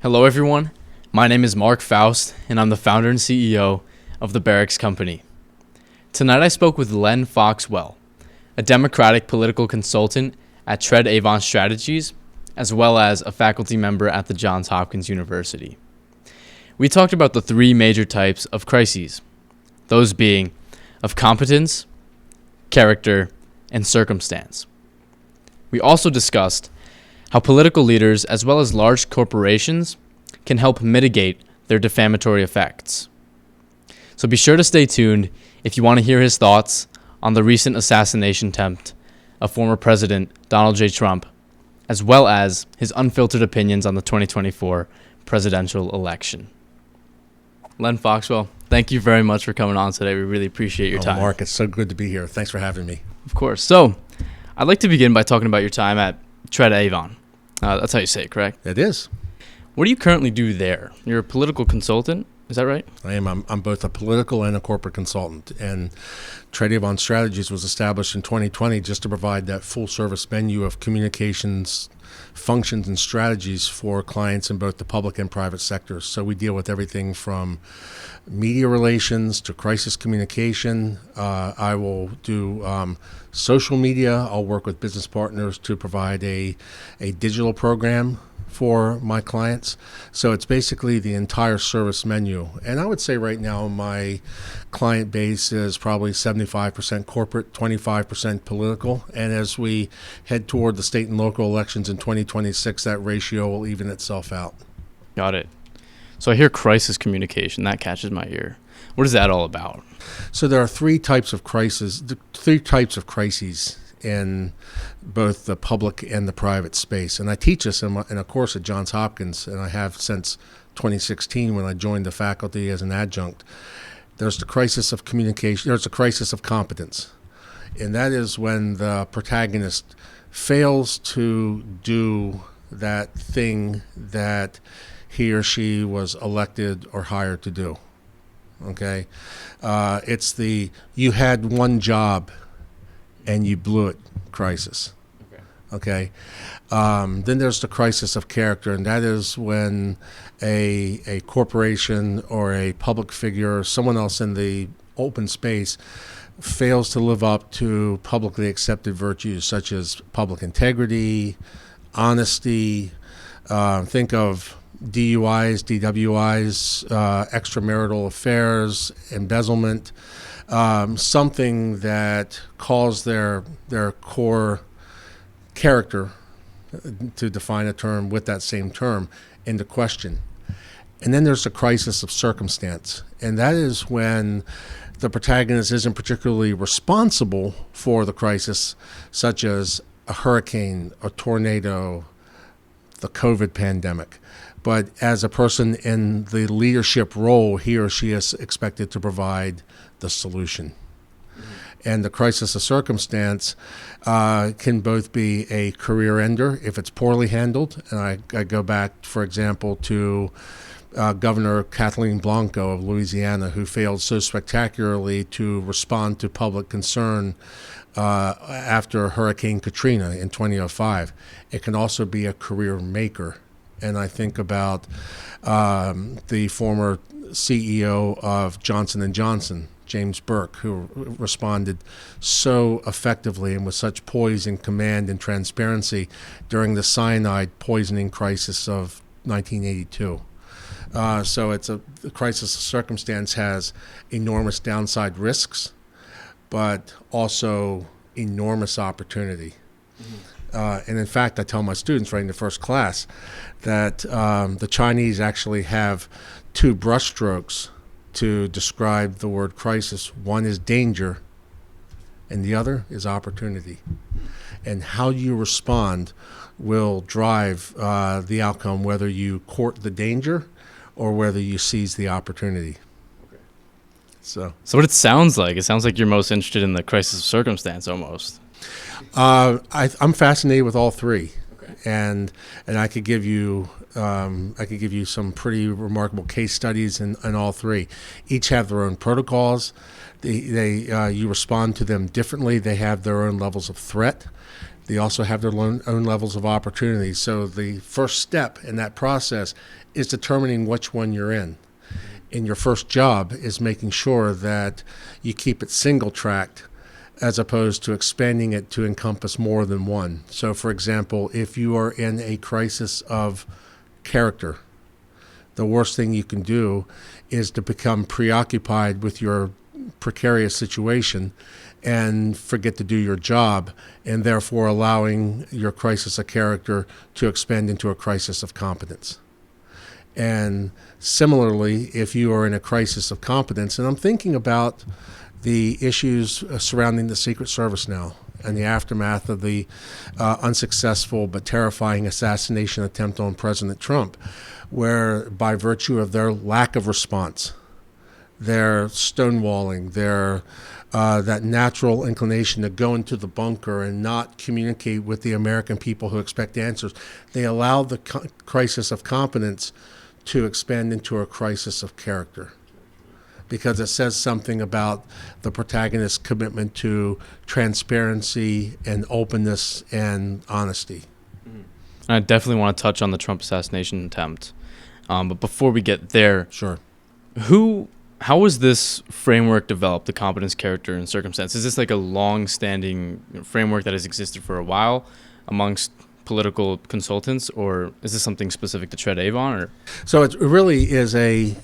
Hello, everyone. My name is Mark Faust, and I'm the founder and CEO of the Barrax Company. Tonight, I spoke with Len Foxwell, a Democratic political consultant at Avon Strategies, as well as a faculty member at the Johns Hopkins University. We talked about the three major types of crises, those being of competence, character, and circumstance. We also discussed how political leaders, as well as large corporations, can help mitigate their defamatory effects. So be sure to stay tuned if you want to hear his thoughts on the recent assassination attempt of former President Donald J. Trump, as well as his unfiltered opinions on the 2024 presidential election. Len Foxwell, thank you very much for coming on today. We really appreciate your time. Mark, it's so good to be here. Thanks for having me. Of course. So I'd like to begin by talking about your time at Avon. That's how you say it, correct? It is. What do you currently do there? You're a political consultant, is that right? I am. I'm both a political and a corporate consultant. And Avon Strategies was established in 2020 just to provide that full-service menu of communications, functions, and strategies for clients in both the public and private sectors. So we deal with everything from media relations to crisis communication. I will do social media. I'll work with business partners to provide a digital program for my clients. So it's basically the entire service menu. And I would say right now my client base is probably 75% corporate, 25% political. And as we head toward the state and local elections in 2026, that ratio will even itself out. Got it. So I hear crisis communication. That catches my ear. What is that all about? So there are three types of crises in both the public and the private space. And I teach this in a course at Johns Hopkins, and I have since 2016 when I joined the faculty as an adjunct. There's the crisis of communication. There's the crisis of competence. And that is when the protagonist fails to do that thing that he or she was elected or hired to do. Okay? It's the you had one job and you blew it crisis. Okay? Then there's the crisis of character, and that is when a corporation or a public figure or someone else in the open space fails to live up to publicly accepted virtues such as public integrity, honesty, think of DUIs, DWIs, extramarital affairs, embezzlement, something that calls their core character, to define a term with that same term, into question. And then there's the crisis of circumstance, and that is when the protagonist isn't particularly responsible for the crisis, such as a hurricane, a tornado, the COVID pandemic. But as a person in the leadership role, he or she is expected to provide the solution. And the crisis of circumstance can both be a career ender if it's poorly handled. And I go back, for example, to Governor Kathleen Blanco of Louisiana, who failed so spectacularly to respond to public concern after Hurricane Katrina in 2005. It can also be a career maker. And I think about the former CEO of Johnson & Johnson, James Burke, who responded so effectively and with such poise and command and transparency during the cyanide poisoning crisis of 1982. So the crisis of circumstance has enormous downside risks, but also enormous opportunity. And in fact, I tell my students right in the first class that the Chinese actually have two brushstrokes to describe the word crisis. One is danger, and the other is opportunity. And how you respond will drive the outcome, whether you court the danger or whether you seize the opportunity. Okay. So what it sounds like you're most interested in the crisis of circumstance almost. I'm fascinated with all three. Okay. And I could give you some pretty remarkable case studies in all three. Each have their own protocols. You respond to them differently. They have their own levels of threat. They also have their own levels of opportunity. So the first step in that process is determining which one you're in. And your first job is making sure that you keep it single-tracked as opposed to expanding it to encompass more than one. So, for example, if you are in a crisis of character, the worst thing you can do is to become preoccupied with your precarious situation and forget to do your job, and therefore allowing your crisis of character to expand into a crisis of competence. And similarly, if you are in a crisis of competence, and I'm thinking about the issues surrounding the Secret Service now and the aftermath of the unsuccessful but terrifying assassination attempt on President Trump, where by virtue of their lack of response, their stonewalling, their that natural inclination to go into the bunker and not communicate with the American people who expect answers, they allow the crisis of competence to expand into a crisis of character, because it says something about the protagonist's commitment to transparency and openness and honesty. I definitely want to touch on the Trump assassination attempt. But before we get there, Sure. How was this framework developed, the competence, character, and circumstance? Is this like a long-standing framework that has existed for a while amongst political consultants, or is this something specific to Tread Avon? Or So it really is a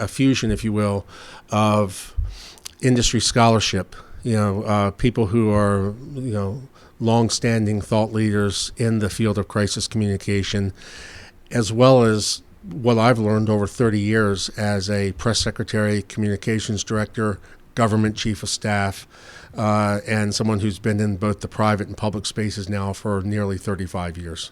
fusion, if you will, of industry scholarship. People who are long-standing thought leaders in the field of crisis communication, as well as what I've learned over 30 years as a press secretary, communications director, government chief of staff, and someone who's been in both the private and public spaces now for nearly 35 years.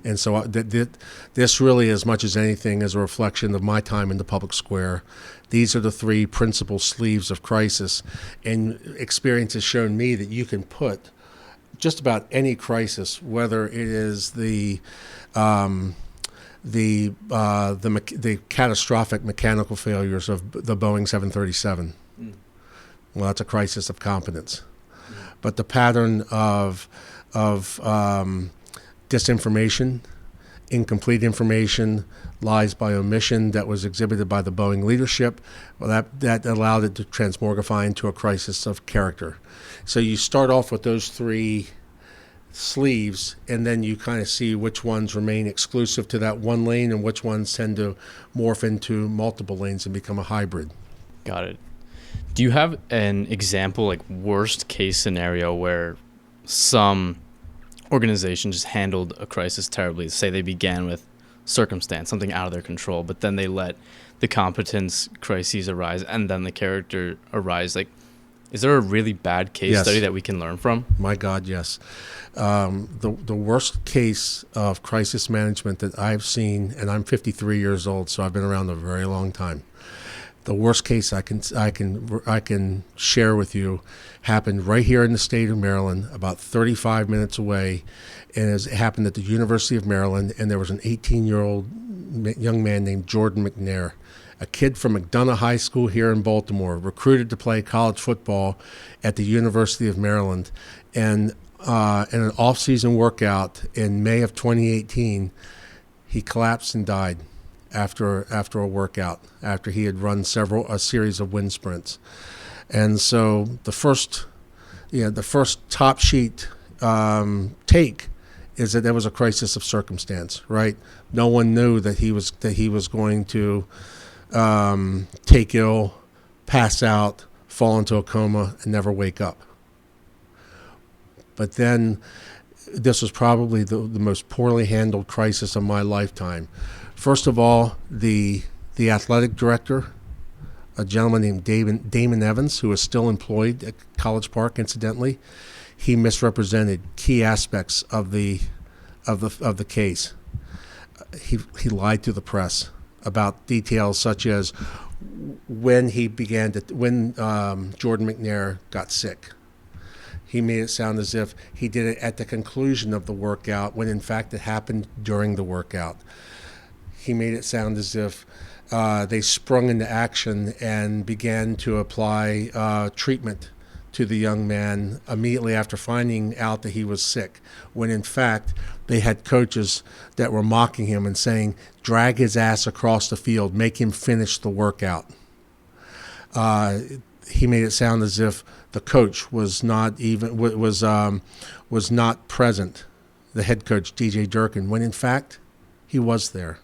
And so this really, as much as anything, is a reflection of my time in the public square. These are the three principal sleeves of crisis, and experience has shown me that you can put just about any crisis, whether it is the catastrophic mechanical failures of the Boeing 737. Well, that's a crisis of competence. But the pattern of disinformation, incomplete information, lies by omission that was exhibited by the Boeing leadership, well, that allowed it to transmogrify into a crisis of character. So you start off with those three sleeves, and then you kind of see which ones remain exclusive to that one lane and which ones tend to morph into multiple lanes and become a hybrid. Got it. Do you have an example, like worst case scenario, where some organization just handled a crisis terribly? Say they began with circumstance, something out of their control, but then they let the competence crises arise and then the character arise. Like, is there a really bad case Yes. study that we can learn from? My God, yes. The worst case of crisis management that I've seen, and I'm 53 years old, so I've been around a very long time. The worst case I can share with you happened right here in the state of Maryland, about 35 minutes away, and it happened at the University of Maryland. And there was an 18-year-old young man named Jordan McNair, a kid from McDonough High School here in Baltimore, recruited to play college football at the University of Maryland, and in an off-season workout in May of 2018, he collapsed and died after a workout, after he had run a series of wind sprints. And so the first top sheet take is that there was a crisis of circumstance, right? No one knew that he was going to take ill, pass out, fall into a coma, and never wake up. But then this was probably the most poorly handled crisis of my lifetime. First of all, the athletic director, a gentleman named Damon Evans, who is still employed at College Park, incidentally, he misrepresented key aspects of the case. He lied to the press about details such as when Jordan McNair got sick. He made it sound as if he did it at the conclusion of the workout, when in fact it happened during the workout. He made it sound as if they sprung into action and began to apply treatment to the young man immediately after finding out that he was sick, when in fact they had coaches that were mocking him and saying, drag his ass across the field, make him finish the workout. He made it sound as if the coach was not present, the head coach, DJ Durkin, when in fact he was there.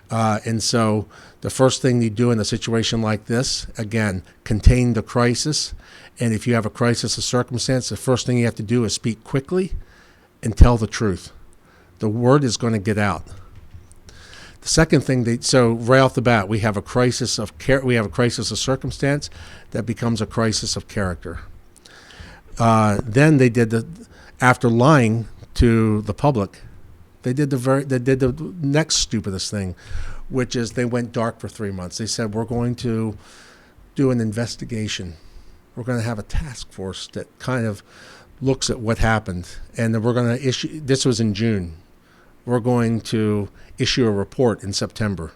And so the first thing you do in a situation like this, again, contain the crisis. And if you have a crisis of circumstance, the first thing you have to do is speak quickly and tell the truth. The word is going to get out. The second thing, so right off the bat, we have a crisis of circumstance that becomes a crisis of character. Then they did after lying to the public, they did the next stupidest thing, which is they went dark for 3 months. They said, we're going to do an investigation. We're going to have a task force that kind of looks at what happened. And then we're going to issue, this was in June, we're going to issue a report in September.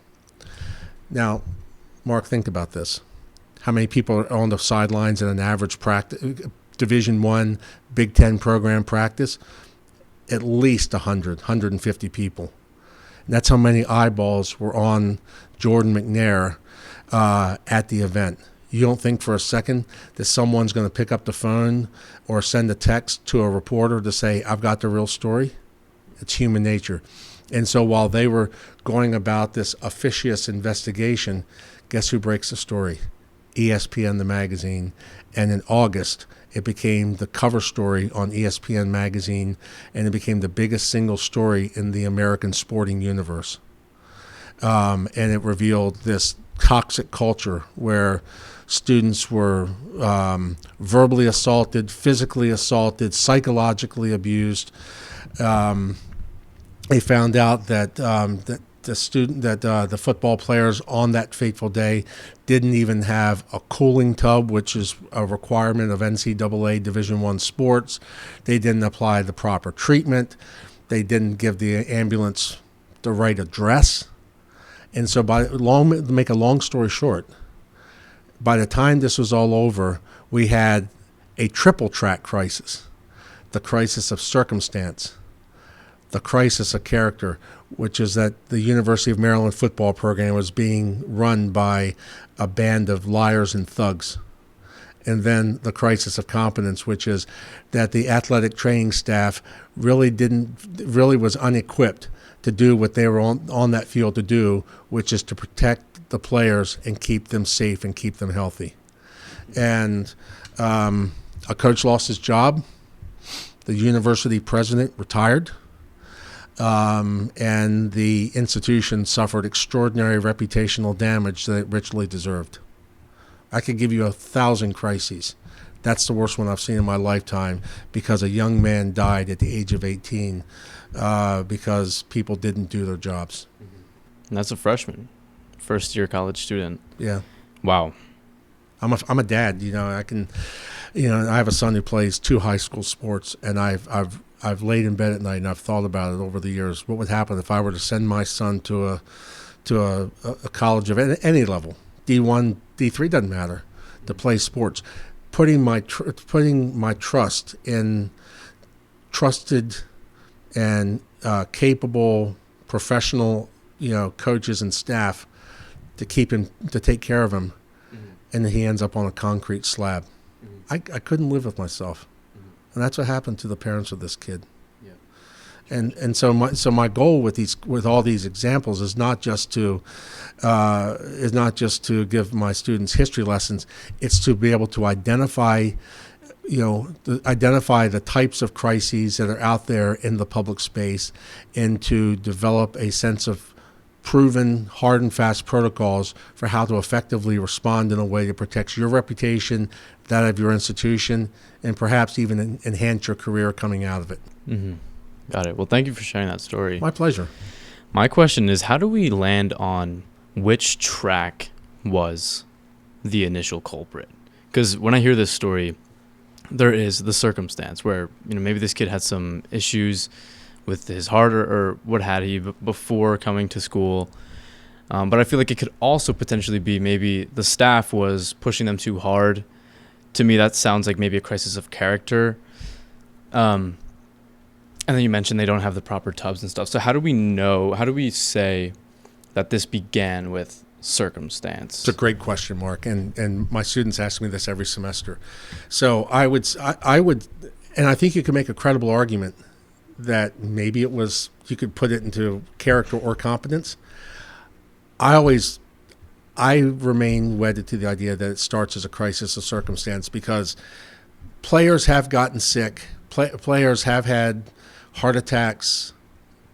Now, Mark, think about this. How many people are on the sidelines in an average practice, Division I, Big Ten program practice? At least 150 people. And that's how many eyeballs were on Jordan McNair at the event. You don't think for a second that someone's going to pick up the phone or send a text to a reporter to say, I've got the real story? It's human nature. And so while they were going about this officious investigation, guess who breaks the story? ESPN, the magazine. And in August, it became the cover story on ESPN magazine, and it became the biggest single story in the American sporting universe. And it revealed this toxic culture where students were verbally assaulted, physically assaulted, psychologically abused. They found out that the football players on that fateful day didn't even have a cooling tub, which is a requirement of NCAA Division I sports. They didn't apply the proper treatment. They didn't give the ambulance the right address. And so to make a long story short, by the time this was all over, we had a triple track crisis: the crisis of circumstance, the crisis of character, which is that the University of Maryland football program was being run by a band of liars and thugs. And then the crisis of competence, which is that the athletic training staff really was unequipped to do what they were on that field to do, which is to protect the players and keep them safe and keep them healthy. And a coach lost his job. The university president retired. And the institution suffered extraordinary reputational damage that it richly deserved. I could give you 1,000 crises. That's the worst one I've seen in my lifetime, because a young man died at the age of 18 because people didn't do their jobs. And that's a freshman, first-year college student. Yeah. Wow. I'm a dad. I have a son who plays 2 high school sports, and I've laid in bed at night and I've thought about it over the years. What would happen if I were to send my son to a college of any level, D1, D3, doesn't matter, to play sports, putting my trust in trusted and capable professional, coaches and staff to take care of him, and then he ends up on a concrete slab. I couldn't live with myself. And that's what happened to the parents of this kid. Yeah. And so my goal with all these examples is not just to give my students history lessons. It's to be able to identify the types of crises that are out there in the public space, and to develop a sense of proven, hard and fast protocols for how to effectively respond in a way that protects your reputation, that of your institution, and perhaps even enhance your career coming out of it. Mm-hmm. Got it. Well, thank you for sharing that story. My pleasure. My question is, how do we land on which track was the initial culprit? Because when I hear this story, there is the circumstance where, maybe this kid had some issues with his heart or what had he before coming to school. But I feel like it could also potentially be maybe the staff was pushing them too hard to me, that sounds like maybe a crisis of character. And then you mentioned they don't have the proper tubs and stuff. So how do we say that this began with circumstance? It's a great question, Mark, and my students ask me this every semester. So I would, and I think you can make a credible argument that maybe you could put it into character or competence. I remain wedded to the idea that it starts as a crisis of circumstance because players have gotten sick. Players have had heart attacks,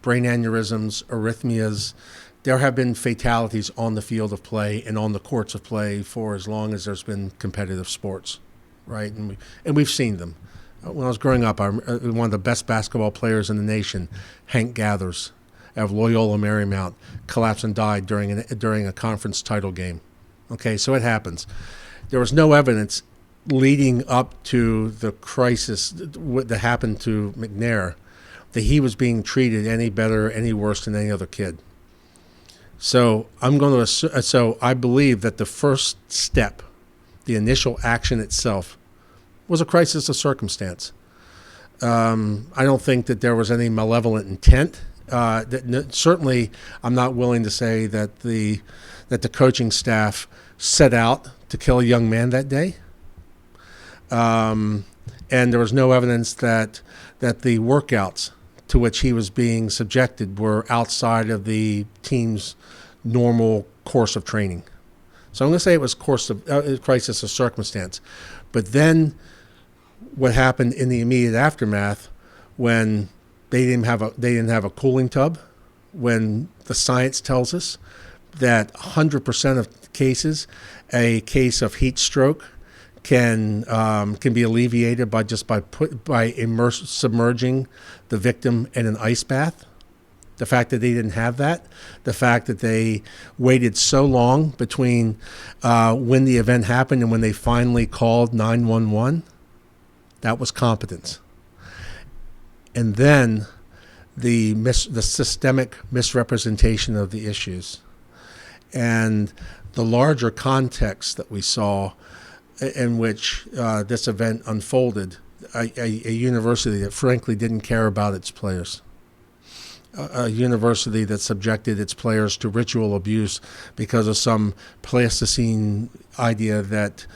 brain aneurysms, arrhythmias. There have been fatalities on the field of play and on the courts of play for as long as there's been competitive sports, right? And we've seen them. When I was growing up, one of the best basketball players in the nation, Hank Gathers, of Loyola Marymount, collapsed and died during a conference title game. Okay, so it happens. There was no evidence leading up to the crisis that happened to McNair that he was being treated any better, any worse than any other kid. So I believe that the first step, the initial action itself, was a crisis of circumstance. I don't think that there was any malevolent intent. Certainly, I'm not willing to say that the coaching staff set out to kill a young man that day. And there was no evidence that the workouts to which he was being subjected were outside of the team's normal course of training. So I'm going to say it was crisis of circumstance. But then what happened in the immediate aftermath when they didn't have a cooling tub, when the science tells us that 100% of cases, a case of heat stroke can be alleviated by submerging the victim in an ice bath. The fact that they didn't have that, the fact that they waited so long between when the event happened and when they finally called 911, that was competence. And then the systemic misrepresentation of the issues and the larger context that we saw in which this event unfolded, a university that frankly didn't care about its players, a university that subjected its players to ritual abuse because of some plasticine idea that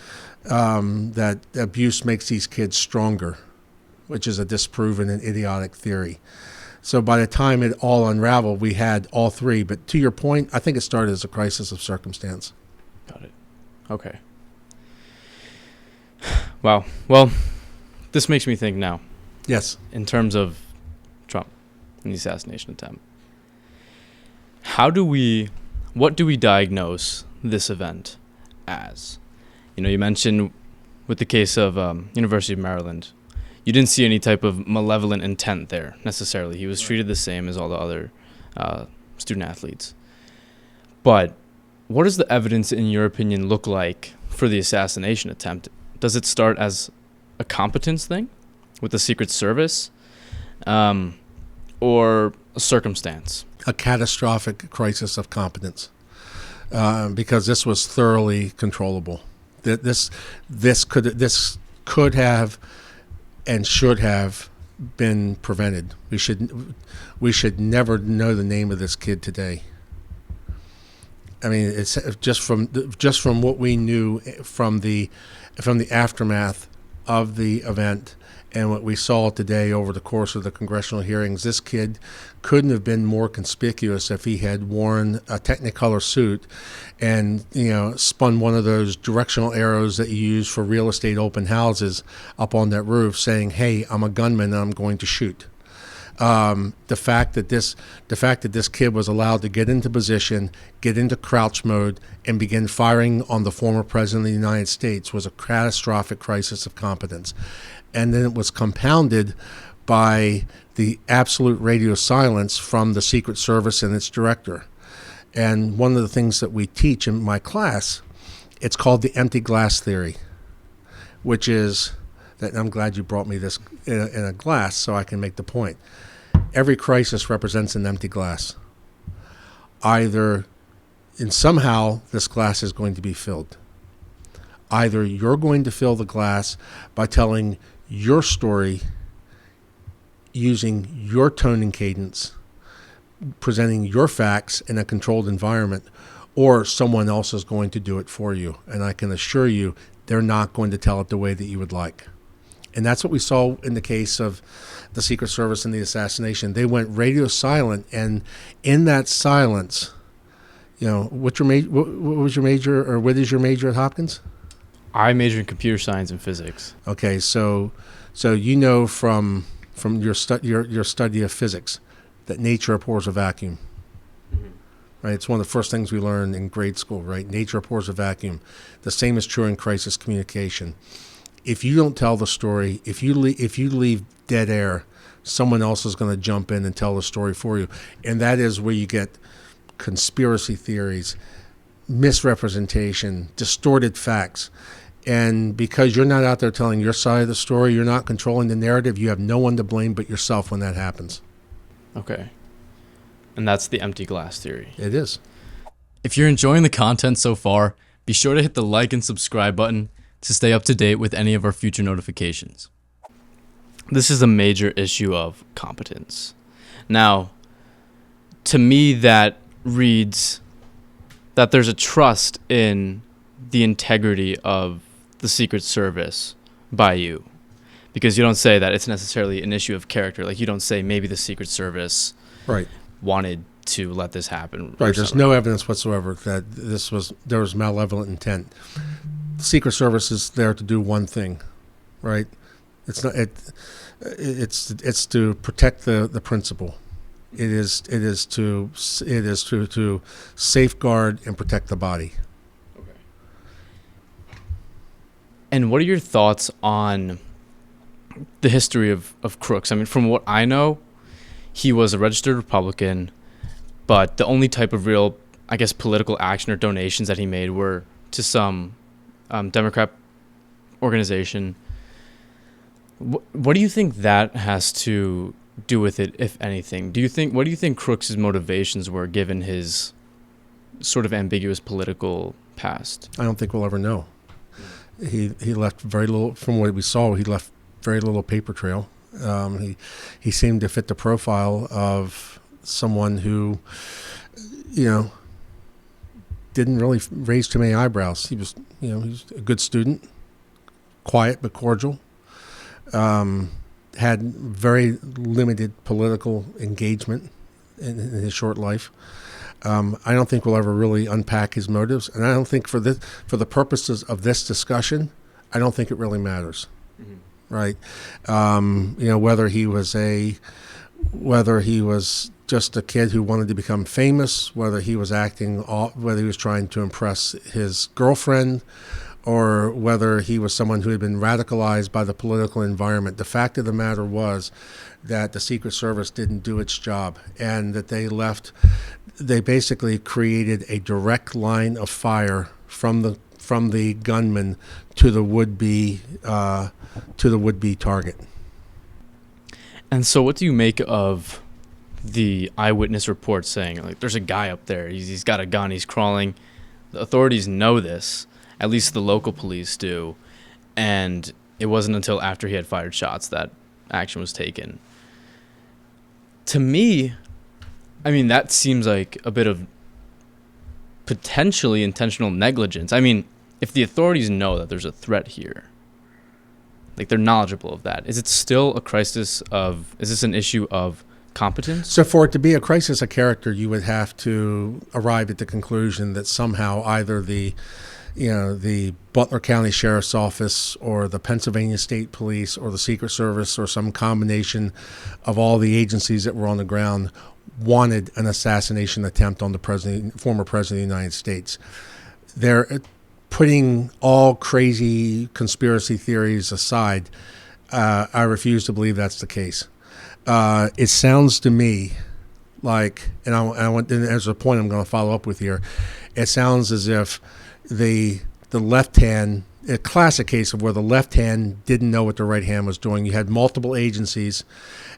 abuse makes these kids stronger, which is a disproven and idiotic theory. So by the time it all unraveled, we had all three. But to your point, I think it started as a crisis of circumstance. Got it. Okay. Wow. Well, this makes me think now. Yes. In terms of Trump and the assassination attempt, what do we diagnose this event as? You mentioned with the case of University of Maryland, you didn't see any type of malevolent intent there necessarily. He was treated the same as all the other student athletes. But what does the evidence, in your opinion, look like for the assassination attempt? Does it start as a competence thing with the Secret Service or a circumstance? A catastrophic crisis of competence because this was thoroughly controllable. This could have and should have been prevented. We should never know the name of this kid today. I mean, it's just from what we knew from the aftermath of the event and what we saw today over the course of the congressional hearings. This kid couldn't have been more conspicuous if he had worn a Technicolor suit and spun one of those directional arrows that you use for real estate open houses up on that roof, saying, "Hey, I'm a gunman and I'm going to shoot." The fact that this kid was allowed to get into position, get into crouch mode, and begin firing on the former president of the United States was a catastrophic crisis of competence. And then it was compounded by the absolute radio silence from the Secret Service and its director. And one of the things that we teach in my class, it's called the empty glass theory, which is that, and I'm glad you brought me this in a glass so I can make the point. Every crisis represents an empty glass. Either, and somehow this glass is going to be filled. Either you're going to fill the glass by telling your story using your tone and cadence, presenting your facts in a controlled environment, or someone else is going to do it for you. And I can assure you, they're not going to tell it the way that you would like. And that's what we saw in the case of the Secret Service and the assassination. They went radio silent, and in that silence, what was your major, or what is your major at Hopkins? I majored in computer science and physics. Okay, so from your study of physics that nature abhors a vacuum. Right, it's one of the first things we learn in grade school. Right, nature abhors a vacuum. The same is true in crisis communication. If you don't tell the story, if you leave dead air, someone else is going to jump in and tell the story for you, and that is where you get conspiracy theories, misrepresentation, distorted facts. And because you're not out there telling your side of the story, you're not controlling the narrative, you have no one to blame but yourself when that happens. Okay. And that's the empty glass theory. It is. If you're enjoying the content so far, be sure to hit the like and subscribe button to stay up to date with any of our future notifications. This is a major issue of competence. Now, to me, that reads that there's a trust in the integrity of the Secret Service by you. Because you don't say that it's necessarily an issue of character. Like, you don't say maybe the Secret Service wanted to let this happen. Right. There's no evidence whatsoever that there was malevolent intent. The Secret Service is there to do one thing, right? It's not. It's to protect the principle. It is to safeguard and protect the body. Okay. And what are your thoughts on the history of Crooks? I mean, from what I know, he was a registered Republican, but the only type of real, I guess, political action or donations that he made were to some Democrat organization. What do you think that has to do with it, if anything? What do you think Crooks' motivations were, given his sort of ambiguous political past? I don't think we'll ever know. He left very little. From what we saw, he left very little paper trail. He seemed to fit the profile of someone who, didn't really raise too many eyebrows. He was a good student, quiet but cordial. Had very limited political engagement in his short life. I don't think we'll ever really unpack his motives, and I don't think for the purposes of this discussion, I don't think it really matters. Mm-hmm. Right? Whether he was just a kid who wanted to become famous, whether he was trying to impress his girlfriend, or whether he was someone who had been radicalized by the political environment. The fact of the matter was that the Secret Service didn't do its job, and that they basically created a direct line of fire from the gunman to the would-be target. And so what do you make of the eyewitness report saying, like, there's a guy up there, he's got a gun, he's crawling? The authorities know this. At least the local police do. And it wasn't until after he had fired shots that action was taken. To me, I mean, that seems like a bit of potentially intentional negligence. I mean, if the authorities know that there's a threat here, like, they're knowledgeable of that, is it still a crisis is this an issue of competence? So for it to be a crisis of character, you would have to arrive at the conclusion that somehow either the Butler County Sheriff's Office or the Pennsylvania State Police or the Secret Service or some combination of all the agencies that were on the ground wanted an assassination attempt on the former president of the United States. They're putting all crazy conspiracy theories aside. I refuse to believe that's the case. It sounds to me like, and there's a point I'm going to follow up with here. It sounds as if the left hand, a classic case of where the left hand didn't know what the right hand was doing. You had multiple agencies,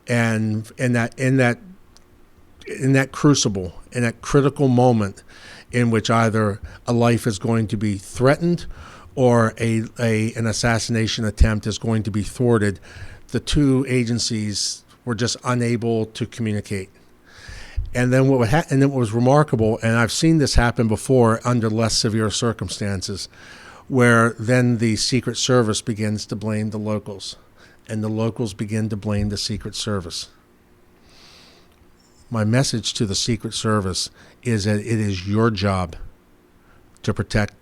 and in that crucible, in that critical moment in which either a life is going to be threatened or an assassination attempt is going to be thwarted, the two agencies were just unable to communicate. And then what was remarkable, and I've seen this happen before under less severe circumstances, where then the Secret Service begins to blame the locals, and the locals begin to blame the Secret Service. My message to the Secret Service is that it is your job to protect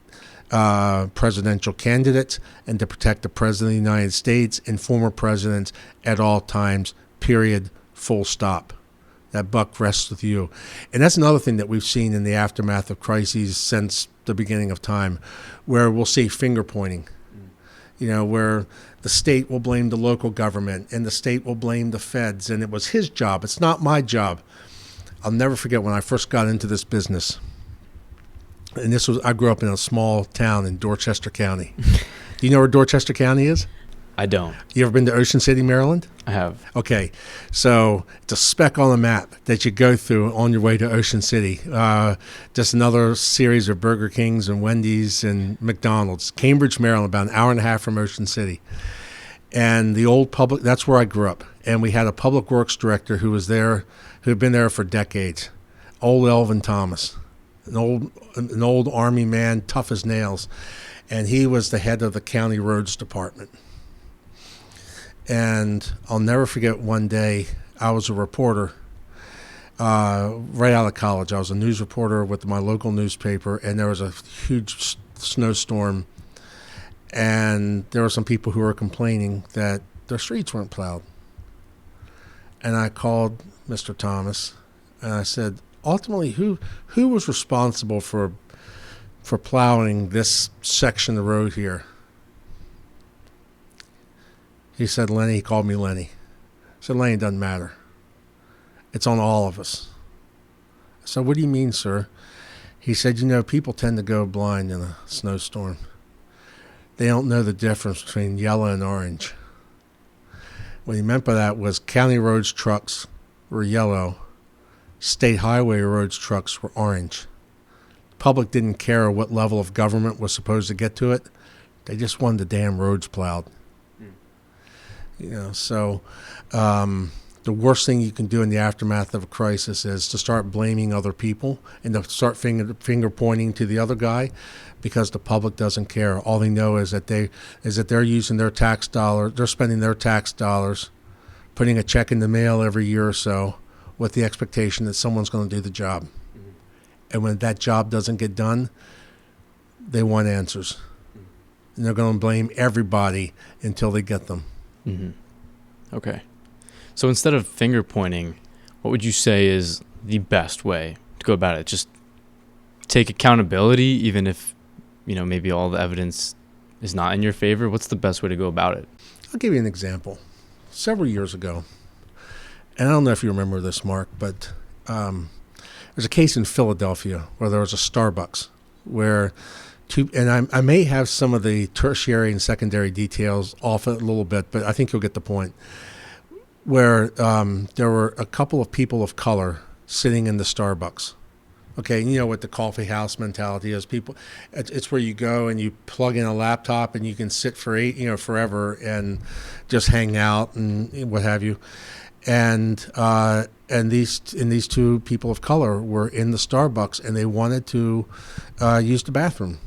presidential candidates and to protect the President of the United States and former presidents at all times, period, full stop. That buck rests with you. And that's another thing that we've seen in the aftermath of crises since the beginning of time, where we'll see finger pointing, where the state will blame the local government and the state will blame the feds, and it was his job. It's not my job. I'll never forget when I first got into this business. And I grew up in a small town in Dorchester County. Do you know where Dorchester County is? I don't. You ever been to Ocean City, Maryland? I have. Okay, so it's a speck on the map that you go through on your way to Ocean City. Just another series of Burger Kings and Wendy's and McDonald's. Cambridge, Maryland, about an hour and a half from Ocean City. And the old that's where I grew up. And we had a public works director who was there, who had been there for decades, old Elvin Thomas, an old Army man, tough as nails. And he was the head of the county roads department. And I'll never forget one day, I was a reporter right out of college. I was a news reporter with my local newspaper, and there was a huge snowstorm. And there were some people who were complaining that their streets weren't plowed. And I called Mr. Thomas, and I said, ultimately, who was responsible for plowing this section of the road here? He said, Lenny. He called me Lenny. I said, Lenny, it doesn't matter. It's on all of us. I said, what do you mean, sir? He said, people tend to go blind in a snowstorm. They don't know the difference between yellow and orange. What he meant by that was county roads trucks were yellow. State highway roads trucks were orange. The public didn't care what level of government was supposed to get to it. They just wanted the damn roads plowed. So the worst thing you can do in the aftermath of a crisis is to start blaming other people and to start finger pointing to the other guy, because the public doesn't care. All they know is that they're using their tax dollars, they're spending their tax dollars, putting a check in the mail every year or so with the expectation that someone's going to do the job. Mm-hmm. And when that job doesn't get done, they want answers. Mm-hmm. And they're going to blame everybody until they get them. Mm-hmm. Okay. So instead of finger pointing, what would you say is the best way to go about it? Just take accountability, even if, maybe all the evidence is not in your favor? What's the best way to go about it? I'll give you an example. Several years ago, and I don't know if you remember this, Mark, but there's a case in Philadelphia where there was a Starbucks where and I may have some of the tertiary and secondary details off it a little bit, but I think you'll get the point, where there were a couple of people of color sitting in the Starbucks. Okay, what the coffee house mentality is. It's where you go and you plug in a laptop and you can sit for forever and just hang out and what have you. And these two people of color were in the Starbucks and they wanted to use the bathroom.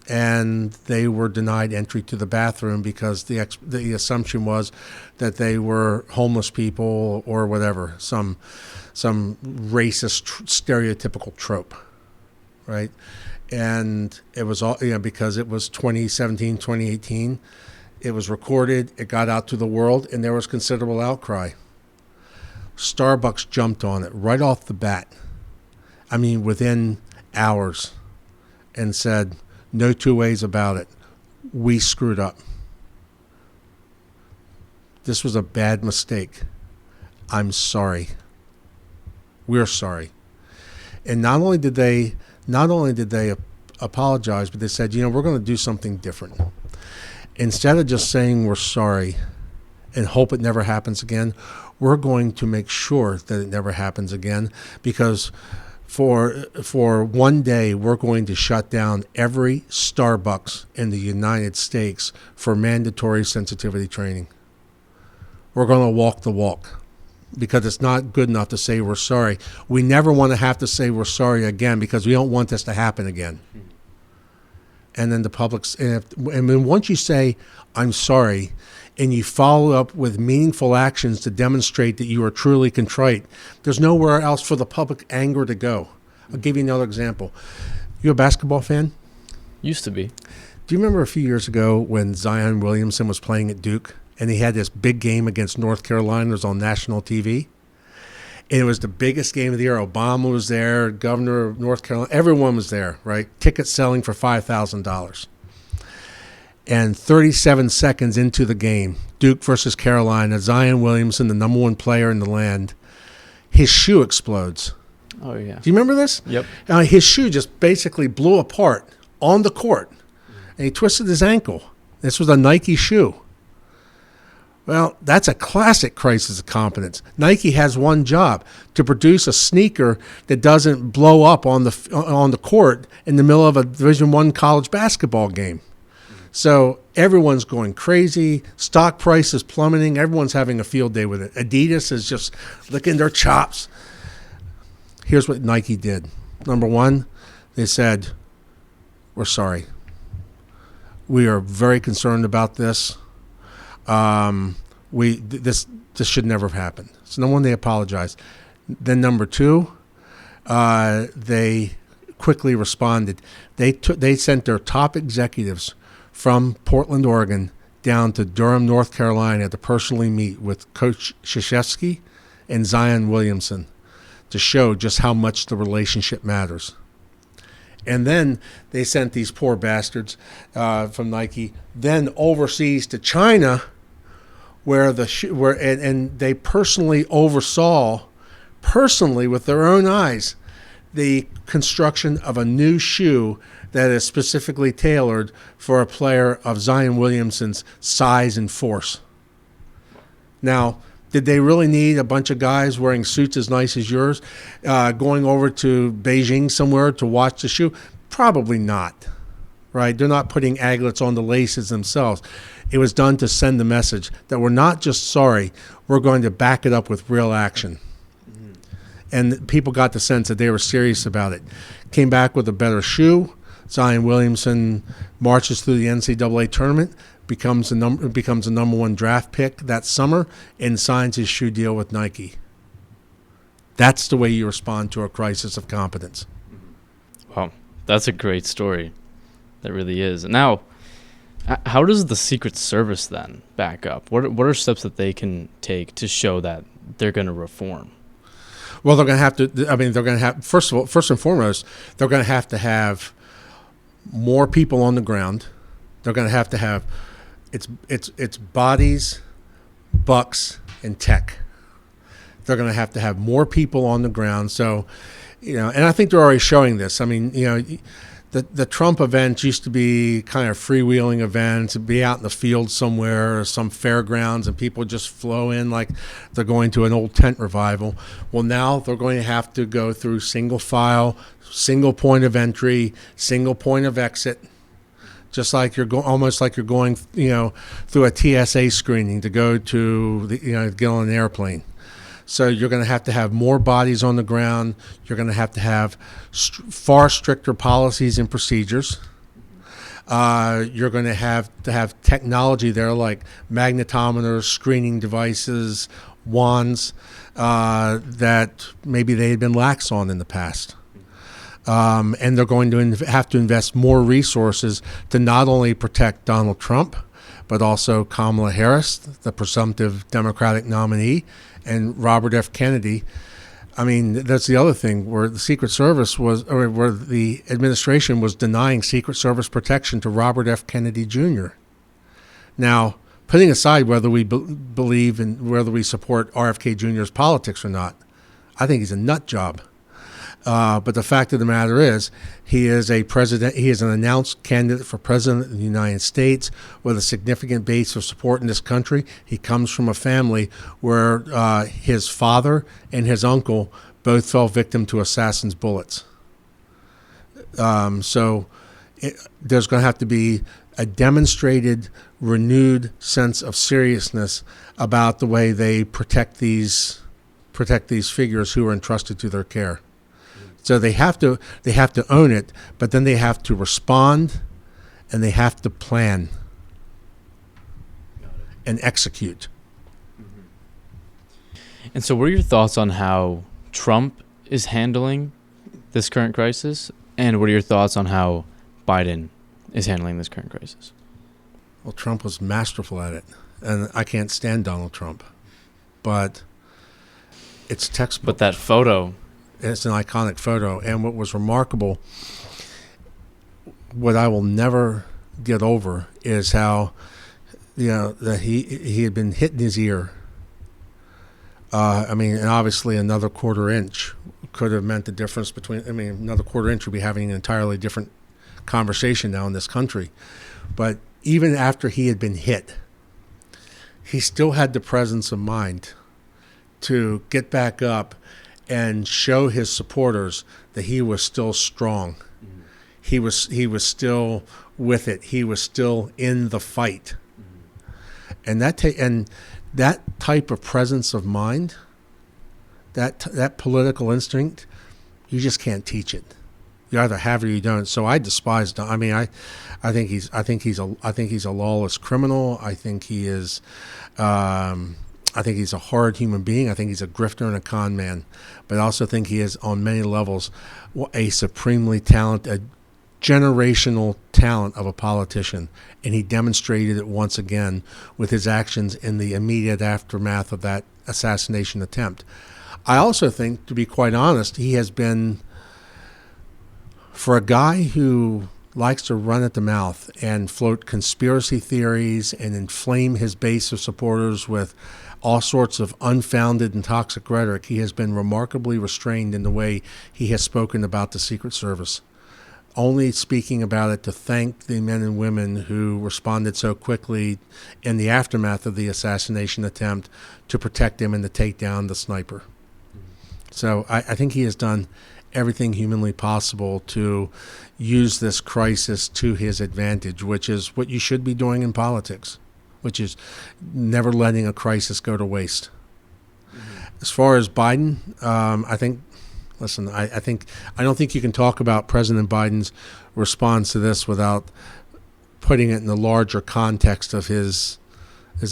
And they were denied entry to the bathroom because the assumption was that they were homeless people or whatever, some racist stereotypical trope, right? And it was all because it was 2017, 2018. It was recorded, it got out to the world, and there was considerable outcry. Starbucks jumped on it right off the bat. I mean, within hours, and said, no two ways about it. We screwed up. This was a bad mistake. I'm sorry. We're sorry. And not only did they apologize, but they said, we're going to do something different. Instead of just saying we're sorry and hope it never happens again, we're going to make sure that it never happens again, because for one day, we're going to shut down every Starbucks in the United States for mandatory sensitivity training. We're going to walk the walk because it's not good enough to say we're sorry. We never want to have to say we're sorry again because we don't want this to happen again. And then the public's, and then once you say, I'm sorry, and you follow up with meaningful actions to demonstrate that you are truly contrite, there's nowhere else for the public anger to go. I'll give you another example. You a basketball fan? Used to be. Do you remember a few years ago when Zion Williamson was playing at Duke and he had this big game against North Carolina? It was on national TV. And it was the biggest game of the year. Obama was there, governor of North Carolina. Everyone was there, right? Tickets selling for $5,000. And 37 seconds into the game, Duke versus Carolina, Zion Williamson, the number one player in the land, his shoe explodes. Oh, yeah. Do you remember this? Yep. His shoe just basically blew apart on the court, and he twisted his ankle. This was a Nike shoe. Well, that's a classic crisis of competence. Nike has one job, to produce a sneaker that doesn't blow up on the court in the middle of a Division I college basketball game. So everyone's going crazy. Stock price is plummeting. Everyone's having a field day with it. Adidas is just licking their chops. Here's what Nike did. Number one, they said, we're sorry. We are very concerned about this. This should never have happened. So number one, they apologized. Then number two, they quickly responded. They sent their top executives from Portland, Oregon, down to Durham, North Carolina, to personally meet with Coach Krzyzewski and Zion Williamson to show just how much the relationship matters. And then they sent these poor bastards from Nike then overseas to China, where they personally oversaw, with their own eyes, the construction of a new shoe that is specifically tailored for a player of Zion Williamson's size and force. Now, did they really need a bunch of guys wearing suits as nice as yours going over to Beijing somewhere to watch the shoe? Probably not, right? They're not putting aglets on the laces themselves. It was done to send the message that we're not just sorry, we're going to back it up with real action. And people got the sense that they were serious about it. Came back with a better shoe. Zion Williamson marches through the NCAA tournament, becomes a number one draft pick that summer, and signs his shoe deal with Nike. That's the way you respond to a crisis of competence. Wow, that's a great story. That really is. Now, how does the Secret Service then back up? What are steps that they can take to show that they're going to reform? Well, they're going to have to. They're going to have first and foremost, they're going to have more people on the ground. They're going to have it's bodies, bucks, and tech. They're going to have more people on the ground. So, and I think they're already showing this. I mean, the Trump events used to be kind of freewheeling events, be out in the field somewhere or some fairgrounds, and people just flow in like they're going to an old tent revival. Well, now they're going to have to go through single file, single point of entry, single point of exit, just like almost like you're going, through a TSA screening to go to get on an airplane. So you're going to have more bodies on the ground. You're going to have far stricter policies and procedures. You're going to have technology there like magnetometers, screening devices, wands that maybe they had been lax on in the past. And they're going to have to invest more resources to not only protect Donald Trump, but also Kamala Harris, the presumptive Democratic nominee, and Robert F. Kennedy. I mean, that's the other thing where the Secret Service where the administration was denying Secret Service protection to Robert F. Kennedy Jr. Now, putting aside whether we believe and whether we support RFK Jr.'s politics or not, I think he's a nut job. But the fact of the matter is, he is an announced candidate for president of the United States with a significant base of support in this country. He comes from a family where his father and his uncle both fell victim to assassins' bullets. So there's going to have to be a demonstrated, renewed sense of seriousness about the way they protect these figures who are entrusted to their care. So they have to own it, but then they have to respond, and they have to plan and execute. And so what are your thoughts on how Trump is handling this current crisis? And what are your thoughts on how Biden is handling this current crisis? Well, Trump was masterful at it. And I can't stand Donald Trump. But it's textbook. But that photo. It's an iconic photo. And what was remarkable, what I will never get over, is how, that he had been hit in his ear. And obviously another quarter inch could have meant the difference between, another quarter inch would be having an entirely different conversation now in this country. But even after he had been hit, he still had the presence of mind to get back up and show his supporters that he was still strong. Mm-hmm. He was still with it. He was still in the fight. Mm-hmm. And that type of presence of mind, that political instinct, you just can't teach it. You either have it or you don't. So I despise Don. I think he's a lawless criminal. I think he is. I think he's a horrid human being. I think he's a grifter and a con man. But I also think he is, on many levels, a supremely talented, generational talent of a politician. And he demonstrated it once again with his actions in the immediate aftermath of that assassination attempt. I also think, to be quite honest, he has been, for a guy who likes to run at the mouth and float conspiracy theories and inflame his base of supporters with all sorts of unfounded and toxic rhetoric, he has been remarkably restrained in the way he has spoken about the Secret Service, only speaking about it to thank the men and women who responded so quickly in the aftermath of the assassination attempt to protect him and to take down the sniper. So I think he has done everything humanly possible to use this crisis to his advantage, which is what you should be doing in politics, which is never letting a crisis go to waste. Mm-hmm. As far as Biden, I don't think you can talk about President Biden's response to this without putting it in the larger context of his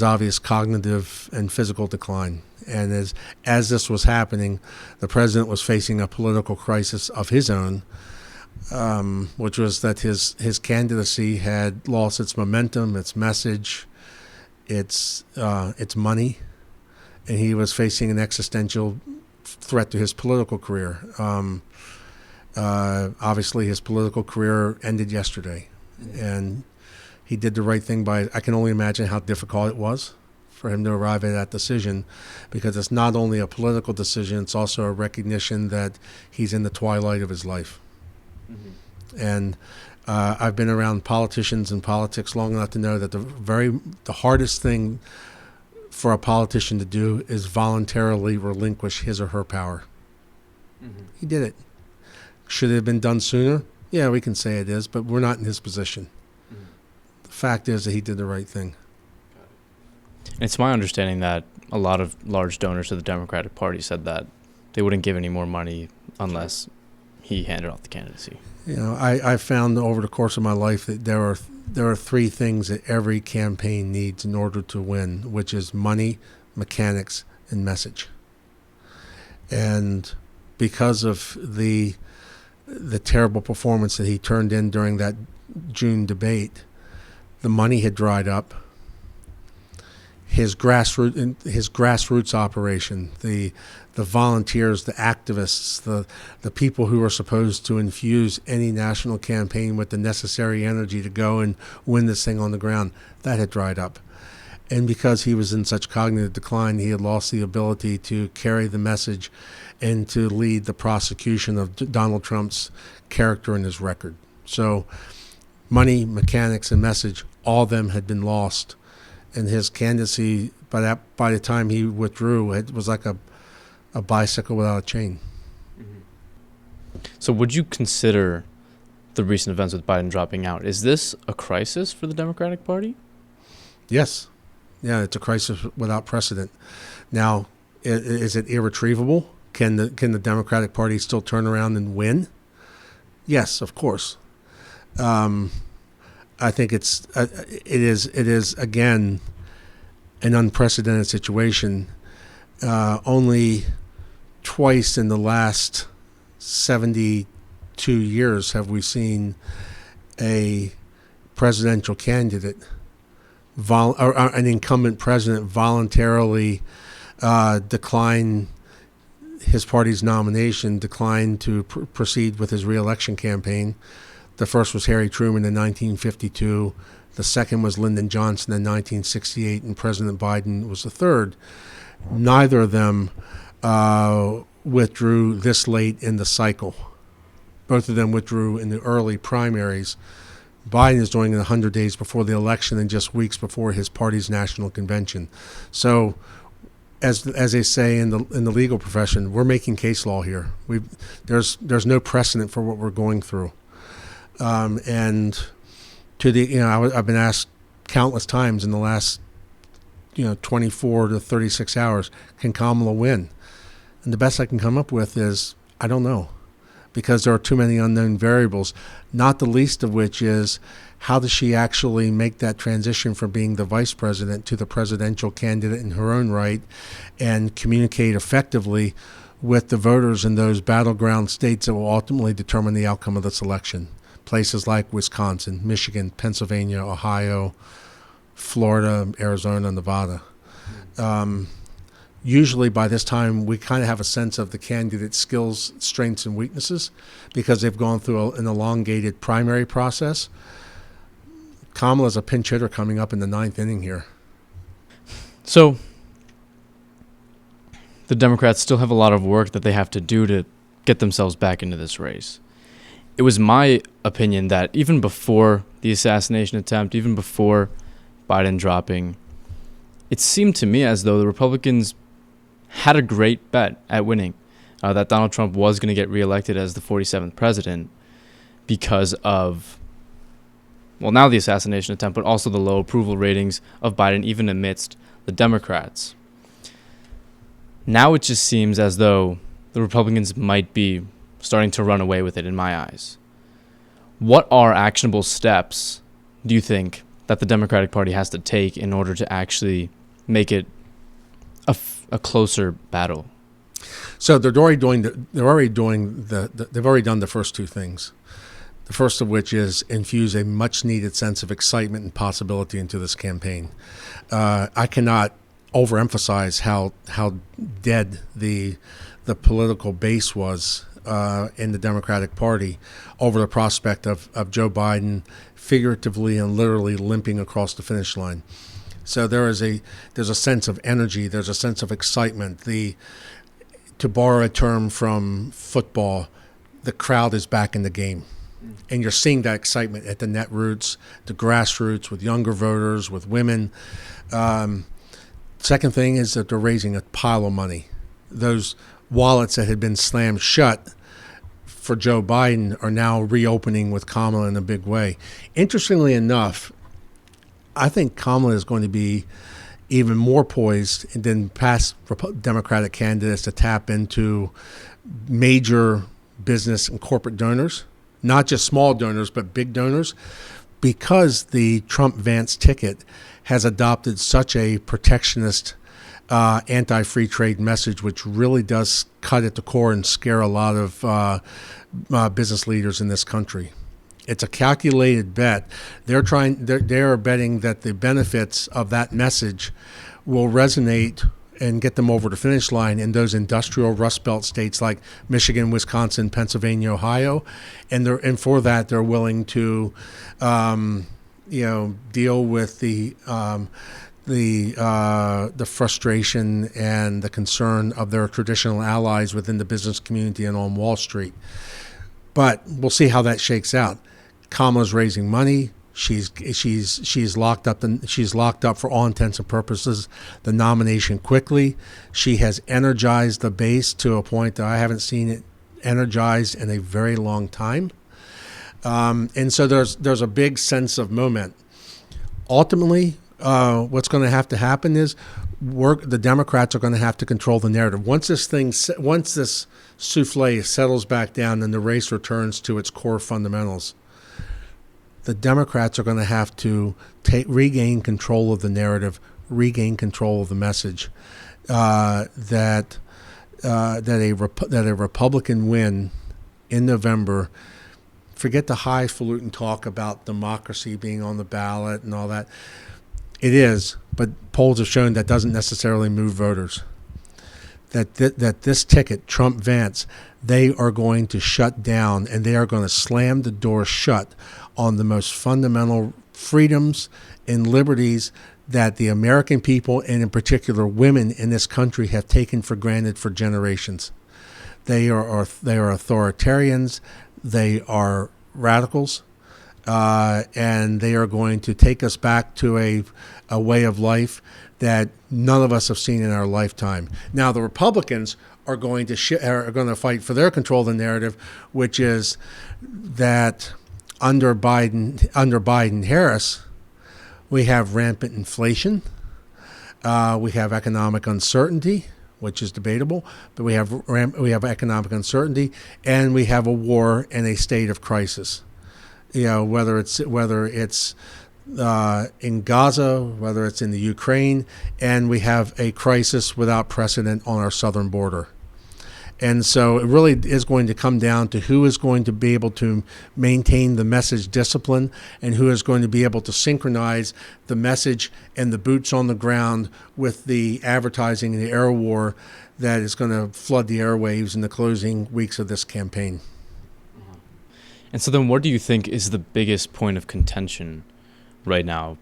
obvious cognitive and physical decline. And as this was happening, the president was facing a political crisis of his own, which was that his candidacy had lost its momentum, its message, its money, and he was facing an existential threat to his political career. Obviously, his political career ended yesterday, and he did the right thing by. I can only imagine how difficult it was for him to arrive at that decision, because it's not only a political decision, it's also a recognition that he's in the twilight of his life. Mm-hmm. And I've been around politicians and politics long enough to know that the hardest thing for a politician to do is voluntarily relinquish his or her power. Mm-hmm. He did it. Should it have been done sooner? Yeah, we can say it is, but we're not in his position. Mm-hmm. The fact is that he did the right thing. It's my understanding that a lot of large donors to the Democratic Party said that they wouldn't give any more money unless he handed off the candidacy. I found over the course of my life that there are three things that every campaign needs in order to win, which is money, mechanics, and message. And because of the terrible performance that he turned in during that June debate, the money had dried up. His grassroots operation, the volunteers, the activists, the people who are supposed to infuse any national campaign with the necessary energy to go and win this thing on the ground, that had dried up. And because he was in such cognitive decline, he had lost the ability to carry the message and to lead the prosecution of Donald Trump's character and his record. So money, mechanics, and message, all of them had been lost. And his candidacy, by the time he withdrew, it was like a bicycle without a chain. So would you consider the recent events with Biden dropping out, is this a crisis for the Democratic Party? Yes. Yeah, it's a crisis without precedent. Now, is it irretrievable? Can the Democratic Party still turn around and win? Yes, of course. I think it is again an unprecedented situation. Only twice in the last 72 years have we seen a presidential candidate, or an incumbent president, voluntarily decline his party's nomination, declined to proceed with his reelection campaign. The first was Harry Truman in 1952. The second was Lyndon Johnson in 1968, and President Biden was the third. Neither of them withdrew this late in the cycle. Both of them withdrew in the early primaries. Biden is doing it 100 days before the election and just weeks before his party's national convention. So, as they say in the legal profession, we're making case law here. There's no precedent for what we're going through, and I've been asked countless times in the last 24 to 36 hours, can Kamala win? And the best I can come up with is I don't know, because there are too many unknown variables, not the least of which is how does she actually make that transition from being the vice president to the presidential candidate in her own right and communicate effectively with the voters in those battleground states that will ultimately determine the outcome of this election. Places like Wisconsin, Michigan, Pennsylvania, Ohio, Florida, Arizona, Nevada. Usually by this time, we kind of have a sense of the candidate's skills, strengths, and weaknesses because they've gone through an elongated primary process. Kamala's a pinch hitter coming up in the ninth inning here. So the Democrats still have a lot of work that they have to do to get themselves back into this race. It was my opinion that even before the assassination attempt, even before Biden dropping, it seemed to me as though the Republicans had a great bet at winning, that Donald Trump was going to get reelected as the 47th president because of, well, now the assassination attempt, but also the low approval ratings of Biden, even amidst the Democrats. Now it just seems as though the Republicans might be starting to run away with it in my eyes. What are actionable steps, do you think, that the Democratic Party has to take in order to actually make it a closer battle? So they've already done the first two things. The first of which is infuse a much needed sense of excitement and possibility into this campaign. I cannot overemphasize how dead the political base was in the Democratic Party over the prospect of Joe Biden figuratively and literally limping across the finish line. So there's a sense of energy, there's a sense of excitement. To borrow a term from football, the crowd is back in the game. And you're seeing that excitement at the net roots, the grassroots, with younger voters, with women. Second thing is that they're raising a pile of money. Those wallets that had been slammed shut for Joe Biden are now reopening with Kamala in a big way. Interestingly enough, I think Kamala is going to be even more poised than past Democratic candidates to tap into major business and corporate donors, not just small donors, but big donors, because the Trump-Vance ticket has adopted such a protectionist, anti-free trade message, which really does cut at the core and scare a lot of business leaders in this country. It's a calculated bet. They're betting that the benefits of that message will resonate and get them over the finish line in those industrial Rust Belt states like Michigan, Wisconsin, Pennsylvania, Ohio, and for that they're willing to, deal with the frustration and the concern of their traditional allies within the business community and on Wall Street. But we'll see how that shakes out. Kamala's raising money. She's locked up. She's locked up for all intents and purposes the nomination quickly. She has energized the base to a point that I haven't seen it energized in a very long time. And so there's a big sense of moment. Ultimately, what's going to happen is the Democrats are going to have to control the narrative. Once this souffle settles back down and the race returns to its core fundamentals, the Democrats are going to have to regain control of the narrative, regain control of the message, that a Republican win in November. Forget the highfalutin talk about democracy being on the ballot and all that. It is, but polls have shown that doesn't necessarily move voters. That this ticket, Trump-Vance, they are going to shut down and they are going to slam the door shut on the most fundamental freedoms and liberties that the American people, and in particular women in this country, have taken for granted for generations. They are authoritarians. They are radicals, and they are going to take us back to a way of life that none of us have seen in our lifetime. Now, the Republicans are going to fight for their control of the narrative, which is that under Biden-Harris, we have rampant inflation, we have economic uncertainty, which is debatable, but we have economic uncertainty, and we have a war and a state of crisis. Whether it's in Gaza, whether it's in the Ukraine, and we have a crisis without precedent on our southern border. And so it really is going to come down to who is going to be able to maintain the message discipline and who is going to be able to synchronize the message and the boots on the ground with the advertising and the air war that is going to flood the airwaves in the closing weeks of this campaign. And so then what do you think is the biggest point of contention right now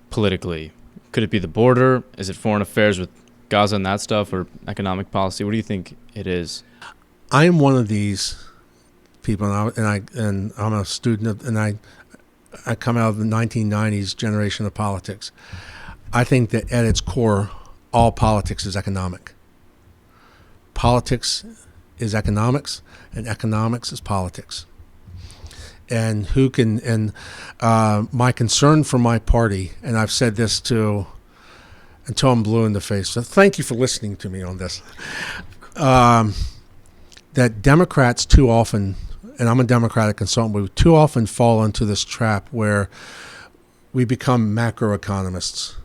politically? Could it be the border? Is it foreign affairs with Gaza and that stuff, or economic policy? What do you think it is? I'm one of these people, and I'm a student and I come out of the 1990s generation of politics. I think that at its core, all politics is economic. Politics is economics, and economics is politics. And my concern for my party, and I've said this until I'm blue in the face, so thank you for listening to me on this, that Democrats too often, and I'm a Democratic consultant, we too often fall into this trap where we become macroeconomists,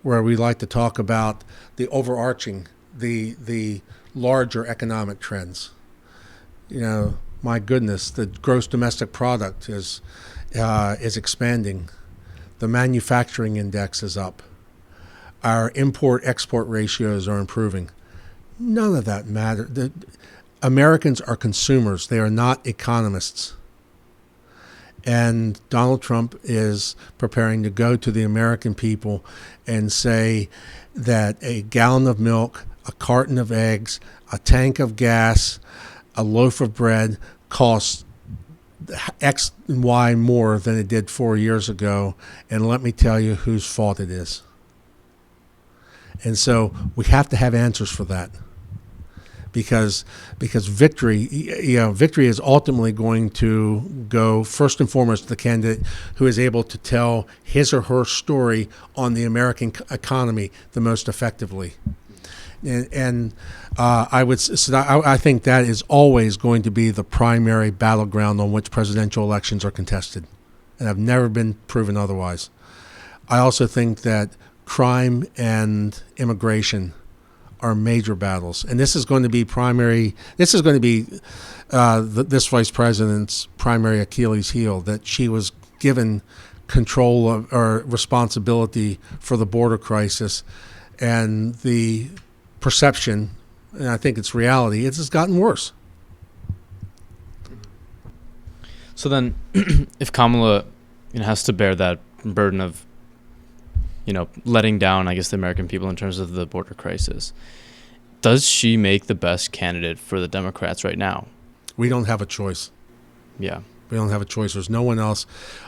where we like to talk about the overarching, the larger economic trends. My goodness, the gross domestic product is expanding. The manufacturing index is up. Our import-export ratios are improving. None of that matters. Americans are consumers. They are not economists. And Donald Trump is preparing to go to the American people and say that a gallon of milk, a carton of eggs, a tank of gas, a loaf of bread costs X and Y more than it did 4 years ago. And let me tell you whose fault it is. And so we have to have answers for that, because victory is ultimately going to go first and foremost to the candidate who is able to tell his or her story on the American economy the most effectively. And I think that is always going to be the primary battleground on which presidential elections are contested, and I've never been proven otherwise. I also think that crime and immigration are major battles, and this is going to be primary. This is going to be this vice president's primary Achilles heel, that she was given control of, or responsibility for the border crisis, and the perception, and I think it's reality, it's gotten worse. So then, if Kamala has to bear that burden of letting down, I guess, the American people in terms of the border crisis, does she make the best candidate for the Democrats right now? We don't have a choice. Yeah. We don't have a choice. There's no one else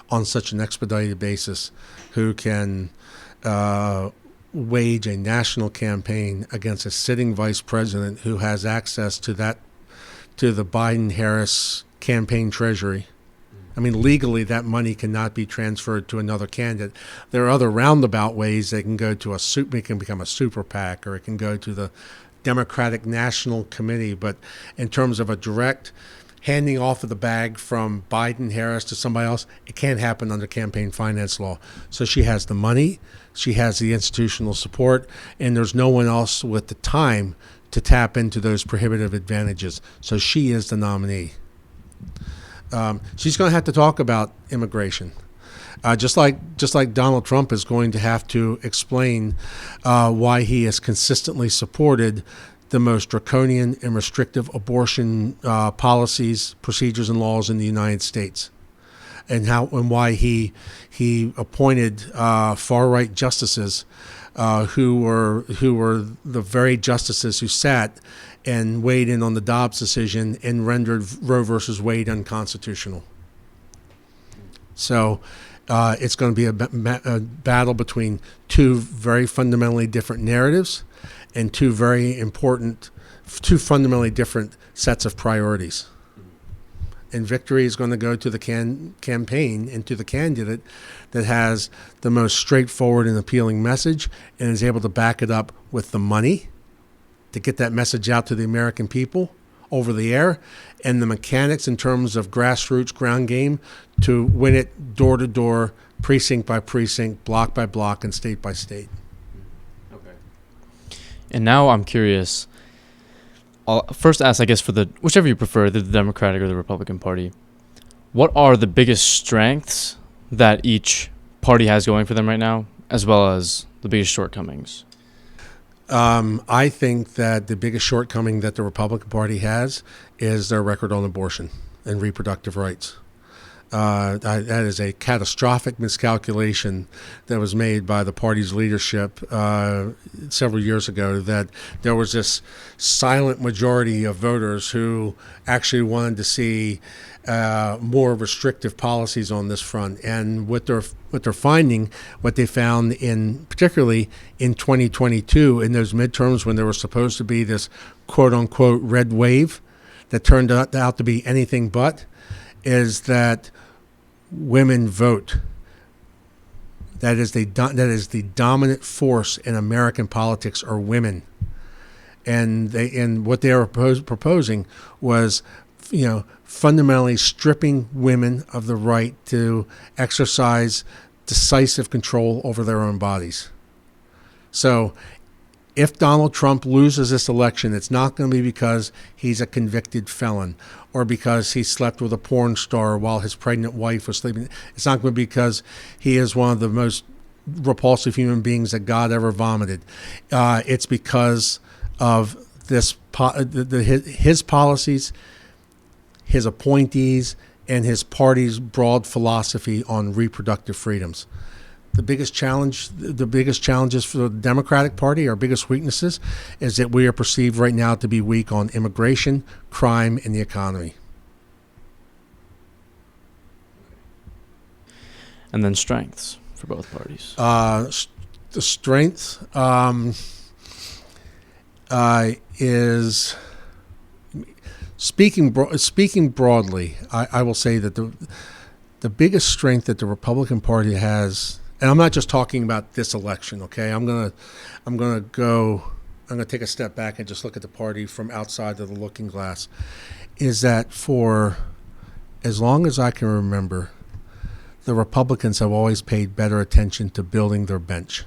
on such an expedited basis who can wage a national campaign against a sitting vice president who has access to to the Biden-Harris campaign treasury. I mean, legally, that money cannot be transferred to another candidate. There are other roundabout ways. They can go to it can become a super PAC, or it can go to the Democratic National Committee. But in terms of a direct handing off of the bag from Biden, Harris to somebody else, it can't happen under campaign finance law. So she has the money, she has the institutional support, and there's no one else with the time to tap into those prohibitive advantages. So she is the nominee. She's going to have to talk about immigration, just like Donald Trump is going to have to explain why he has consistently supported the most draconian and restrictive abortion policies, procedures, and laws in the United States, and why he appointed far right justices who were the very justices who sat and weighed in on the Dobbs decision and rendered Roe versus Wade unconstitutional. So it's going to be a battle between two very fundamentally different narratives and two fundamentally different sets of priorities. And victory is going to go to the campaign and to the candidate that has the most straightforward and appealing message and is able to back it up with the money to get that message out to the American people over the air, and the mechanics in terms of grassroots ground game to win it door to door, precinct by precinct, block by block, and state by state. Okay. And now I'm curious. I'll first ask, I guess, for whichever you prefer, the Democratic or the Republican Party, what are the biggest strengths that each party has going for them right now, as well as the biggest shortcomings? I think that the biggest shortcoming that the Republican Party has is their record on abortion and reproductive rights. That is a catastrophic miscalculation that was made by the party's leadership several years ago, that there was this silent majority of voters who actually wanted to see more restrictive policies on this front. And what they found particularly in 2022, in those midterms when there was supposed to be this quote unquote red wave that turned out to be anything but, is that women vote. That is the dominant force in American politics are women, and what they are proposing was, fundamentally stripping women of the right to exercise decisive control over their own bodies. So if Donald Trump loses this election, it's not going to be because he's a convicted felon or because he slept with a porn star while his pregnant wife was sleeping. It's not going to be because he is one of the most repulsive human beings that God ever vomited. It's because of his policies, his appointees, and his party's broad philosophy on reproductive freedoms. The biggest challenges for the Democratic Party, our biggest weaknesses, is that we are perceived right now to be weak on immigration, crime, and the economy. And then strengths for both parties. The strength is, speaking broadly, I will say that the biggest strength that the Republican Party has. And I'm not just talking about this election, okay? I'm gonna take a step back and just look at the party from outside of the looking glass. Is that for as long as I can remember, the Republicans have always paid better attention to building their bench.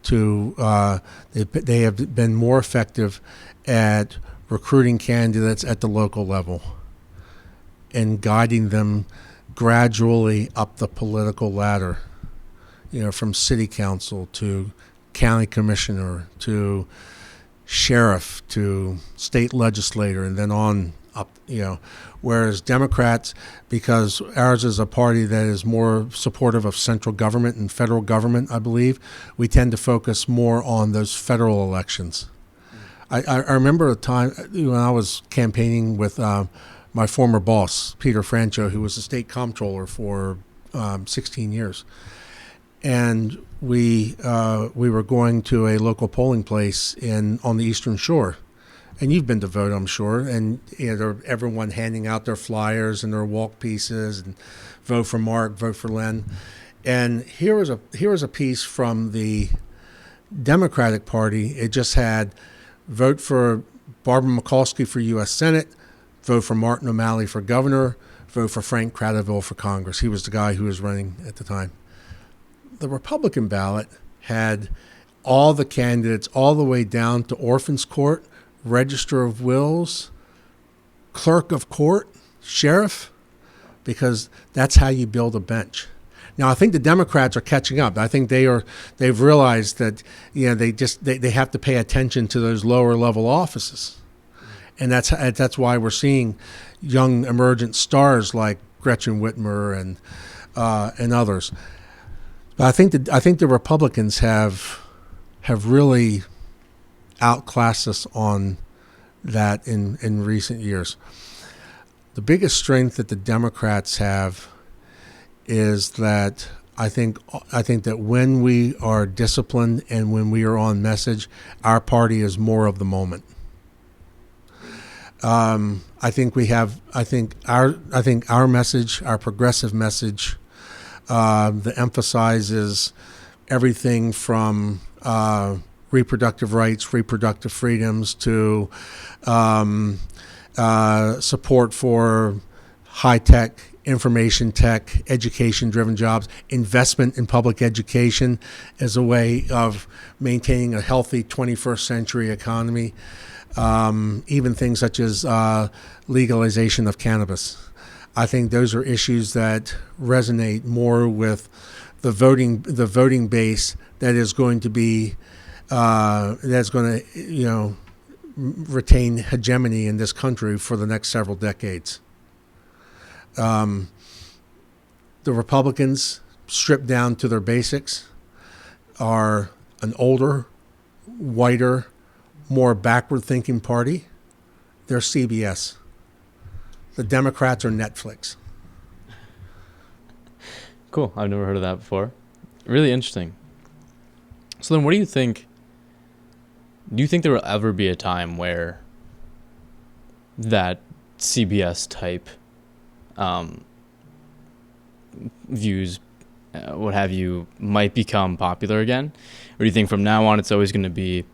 They have been more effective at recruiting candidates at the local level and guiding them gradually up the political ladder. From city council to county commissioner to sheriff to state legislator and then on up, whereas Democrats, because ours is a party that is more supportive of central government and federal government, I believe, we tend to focus more on those federal elections. I remember a time when I was campaigning with my former boss, Peter Francho, who was the state comptroller for 16 years. And we were going to a local polling place on the Eastern Shore, and you've been to vote, I'm sure, and everyone handing out their flyers and their walk pieces, and vote for Mark, vote for Len. And here was a piece from the Democratic Party. It just had vote for Barbara Mikulski for U.S. Senate, vote for Martin O'Malley for governor, vote for Frank Cradaville for Congress. He was the guy who was running at the time. The Republican ballot had all the candidates all the way down to orphans court, register of wills, clerk of court, sheriff, because that's how you build a bench. Now, I think the Democrats are catching up. I think they've realized that they have to pay attention to those lower level offices, and that's why we're seeing young emergent stars like Gretchen Whitmer and others. But I think the Republicans have really outclassed us on that in recent years. The biggest strength that the Democrats have is that I think that when we are disciplined and when we are on message, our party is more of the moment. I think our message, our progressive message, that emphasizes everything from reproductive rights, reproductive freedoms, to support for high-tech, information tech, education-driven jobs, investment in public education as a way of maintaining a healthy 21st century economy, even things such as legalization of cannabis. I think those are issues that resonate more with the voting base that is going to be retain hegemony in this country for the next several decades. The Republicans, stripped down to their basics, are an older, whiter, more backward-thinking party. They're CBS. The Democrats are Netflix. Cool. I've never heard of that before. Really interesting. So then what do you think? Do you think there will ever be a time where that CBS type views, what have you, might become popular again? Or do you think from now on it's always going to be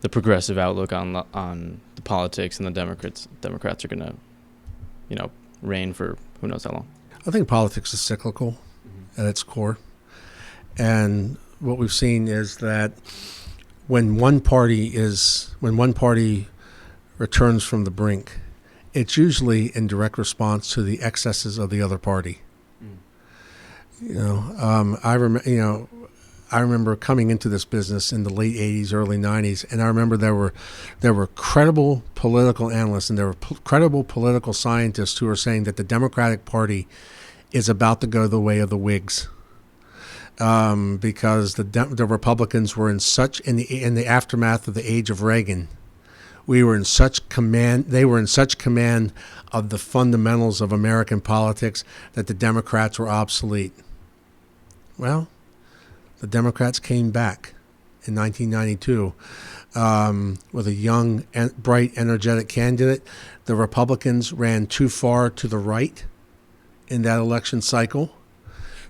the progressive outlook on the politics, and the Democrats are going to, reign for who knows how long? I think politics is cyclical at its core. And what we've seen is that when one party returns from the brink, it's usually in direct response to the excesses of the other party. I remember coming into this business in the late 80s, early 90s, and I remember there were credible political analysts and there were credible political scientists who were saying that the Democratic Party is about to go the way of the Whigs, because the Republicans were in the aftermath of the age of Reagan. They were in such command of the fundamentals of American politics that the Democrats were obsolete. Well, the Democrats came back in 1992 with a young, bright, energetic candidate. The Republicans ran too far to the right in that election cycle.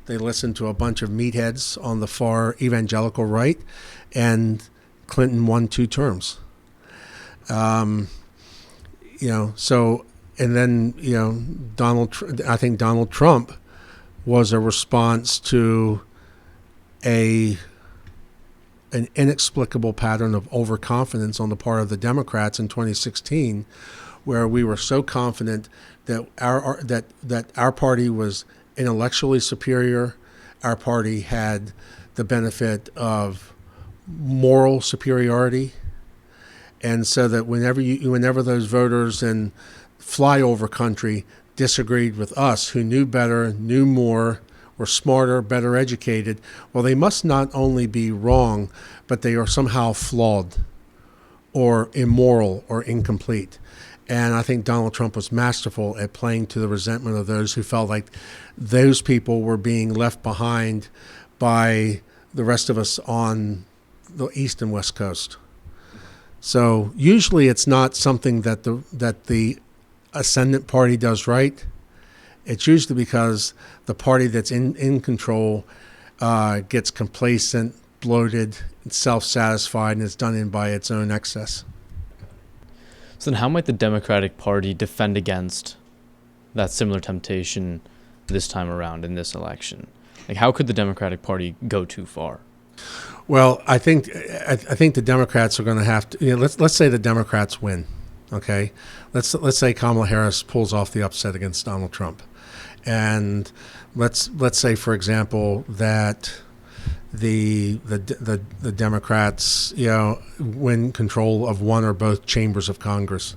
They listened to a bunch of meatheads on the far evangelical right, and Clinton won 2 terms. Donald Trump was a response to an inexplicable pattern of overconfidence on the part of the Democrats in 2016, where we were so confident that our party was intellectually superior, our party had the benefit of moral superiority, and so that whenever those voters in flyover country disagreed with us, who knew better, knew more, were smarter, better educated, well, they must not only be wrong, but they are somehow flawed or immoral or incomplete. And I think Donald Trump was masterful at playing to the resentment of those who felt like those people were being left behind by the rest of us on the East and West Coast. So usually it's not something that the ascendant party does right. It's usually because the party that's in control gets complacent, bloated, and self-satisfied, and is done in by its own excess. So then how might the Democratic Party defend against that similar temptation this time around in this election? Like, how could the Democratic Party go too far? Well, I think the Democrats are going to have to. Let's say the Democrats win. Okay, let's say Kamala Harris pulls off the upset against Donald Trump, and let's say, for example, that the Democrats win control of one or both chambers of Congress.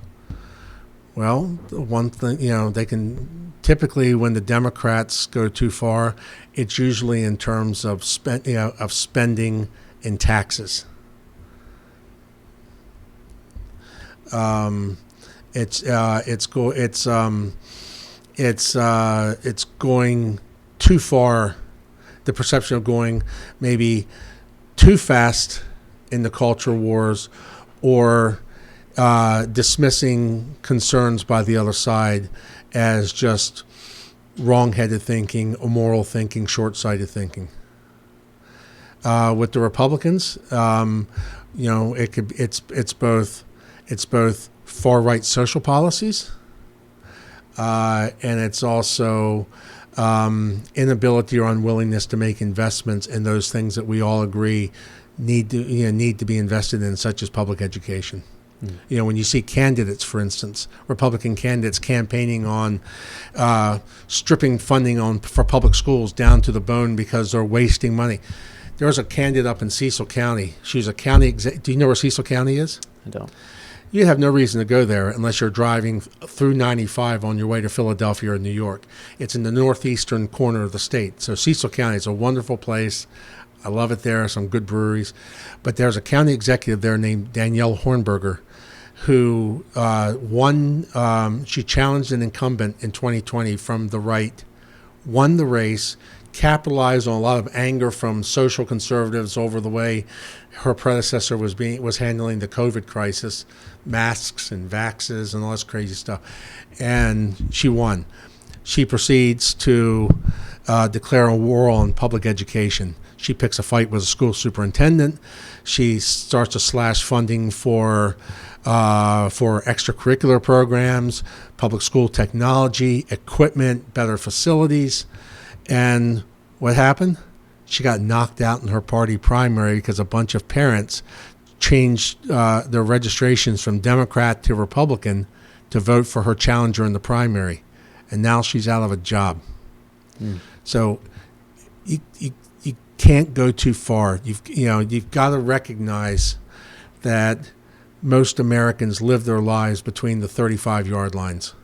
Well, one thing they can typically, when the Democrats go too far, it's usually in terms of spending and taxes. It's going too far. The perception of going maybe too fast in the culture wars, or dismissing concerns by the other side as just wrong-headed thinking, immoral thinking, short-sighted thinking. With the Republicans, it's both far-right social policies, and it's also inability or unwillingness to make investments in those things that we all agree need to be invested in, such as public education. When you see candidates, for instance, Republican candidates campaigning on stripping funding for public schools down to the bone because they're wasting money. There was a candidate up in Cecil County. She's a county exec. Do you know where Cecil County is? I don't. You have no reason to go there unless you're driving through 95 on your way to Philadelphia or New York. It's in the northeastern corner of the state. So Cecil County is a wonderful place. I love it there, some good breweries. But there's a county executive there named Danielle Hornberger who won. She challenged an incumbent in 2020 from the right, won the race, capitalized on a lot of anger from social conservatives over the way her predecessor was handling the COVID crisis, masks and vaxes and all this crazy stuff, and she won. She proceeds to declare a war on public education. She picks a fight with a school superintendent. She starts to slash funding for extracurricular programs, public school technology, equipment, better facilities. And what happened? She got knocked out in her party primary because a bunch of parents changed their registrations from Democrat to Republican to vote for her challenger in the primary. And now she's out of a job. So you can't go too far. You've got to recognize that most Americans live their lives between the 35-yard lines.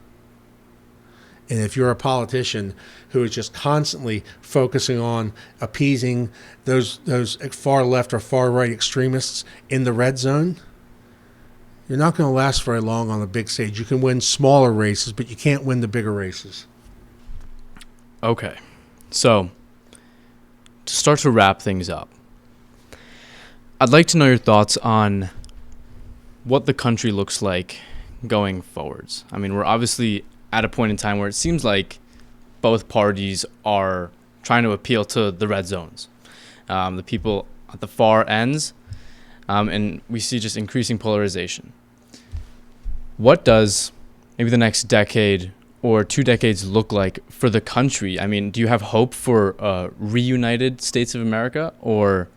And if you're a politician who is just constantly focusing on appeasing those far left or far right extremists in the red zone, you're not going to last very long on the big stage. You can win smaller races, but you can't win the bigger races. Okay. So, to start to wrap things up, I'd like to know your thoughts on what the country looks like going forwards. I mean, we're obviously at a point in time where it seems like both parties are trying to appeal to the red zones, the people at the far ends, and we see just increasing polarization. What does maybe the next decade or 2 decades look like for the country? I mean, do you have hope for reunited states of America, or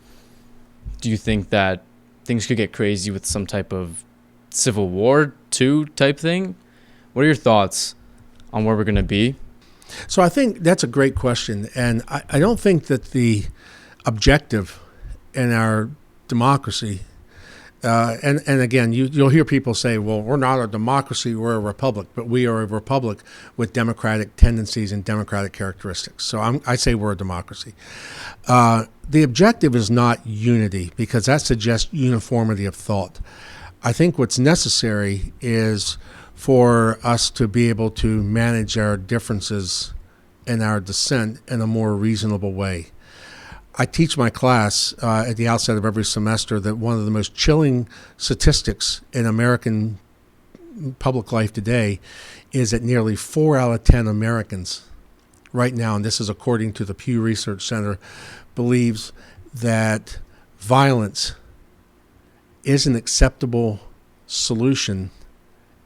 do you think that things could get crazy with some type of Civil War II type thing? What are your thoughts on where we're going to be? So I think that's a great question. And I don't think that the objective in our democracy, and again, you'll hear people say, well, we're not a democracy, we're a republic, but we are a republic with democratic tendencies and democratic characteristics. So I say we're a democracy. The objective is not unity, because that suggests uniformity of thought. I think what's necessary is for us to be able to manage our differences and our dissent in a more reasonable way. I teach my class at the outset of every semester that one of the most chilling statistics in American public life today is that nearly 4 out of 10 Americans right now, and this is according to the Pew Research Center, believes that violence is an acceptable solution,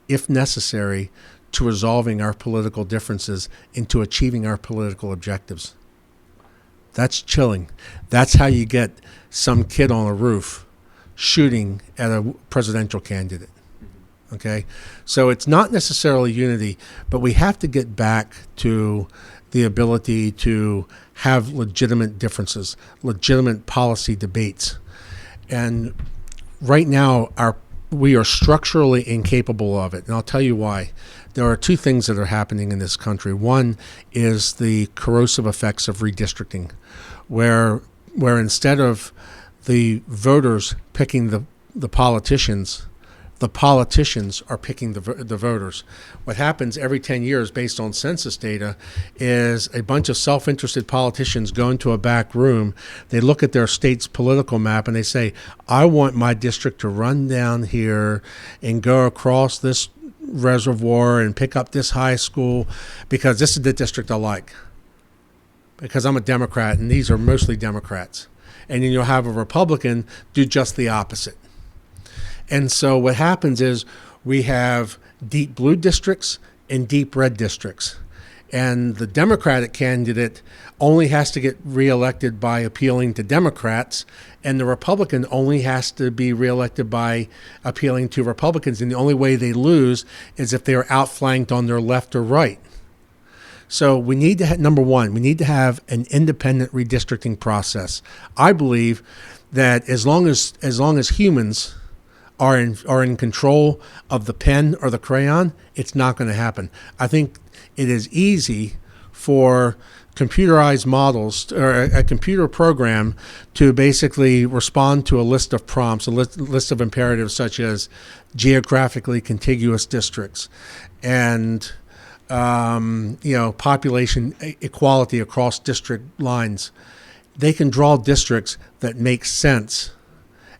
if necessary, to resolving our political differences and to achieving our political objectives. That's chilling. That's how you get some kid on a roof shooting at a presidential candidate. Okay? So it's not necessarily unity, but we have to get back to the ability to have legitimate differences, legitimate policy debates. And right now, we are structurally incapable of it. And I'll tell you why. There are two things that are happening in this country. One is the corrosive effects of redistricting, where instead of the voters picking the politicians are picking the voters. What happens every 10 years based on census data is a bunch of self-interested politicians go into a back room. They look at their state's political map and they say, I want my district to run down here and go across this reservoir and pick up this high school because this is the district I like. Because I'm a Democrat and these are mostly Democrats. And then you'll have a Republican do just the opposite. And so what happens is we have deep blue districts and deep red districts. And the Democratic candidate only has to get reelected by appealing to Democrats, and the Republican only has to be reelected by appealing to Republicans. And the only way they lose is if they are outflanked on their left or right. So we need to number one, we need to have an independent redistricting process. I believe that as long as humans are in control of the pen or the crayon, it's not going to happen. I think it is easy for computerized models or a computer program to basically respond to a list of prompts, a list of imperatives such as geographically contiguous districts and population equality across district lines. They can draw districts that make sense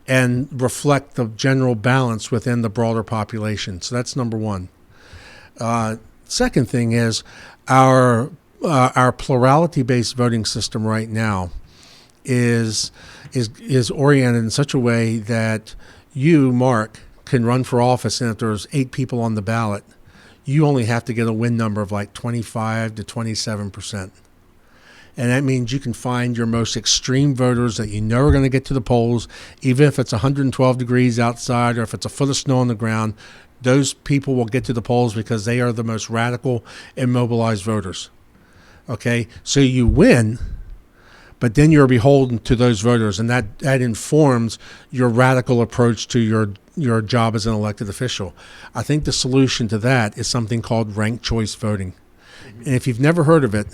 and reflect the general balance within the broader population. So that's number one. Second thing is our plurality-based voting system right now is oriented in such a way that you, Mark, can run for office, and if there's 8 people on the ballot, you only have to get a win number of like 25 to 27%. And that means you can find your most extreme voters that you know are going to get to the polls, even if it's 112 degrees outside or if it's a foot of snow on the ground. Those people will get to the polls because they are the most radical and mobilized voters. Okay? So you win, but then you're beholden to those voters, and that informs your radical approach to your job as an elected official. I think the solution to that is something called ranked choice voting. And if you've never heard of it,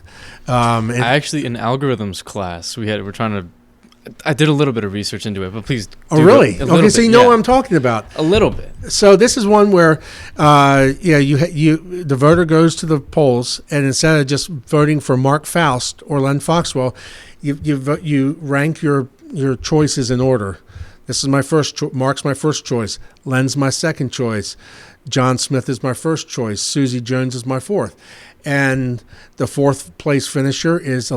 I actually, in algorithms class, I did a little bit of research into it, but please. Oh, really? Okay, so you know what I'm talking about. A little bit. So this is one where, the voter goes to the polls, and instead of just voting for Mark Faust or Len Foxwell, you rank your choices in order. This is my first. Mark's my first choice. Len's my second choice. John Smith is my first choice. Susie Jones is my fourth. And the fourth place finisher is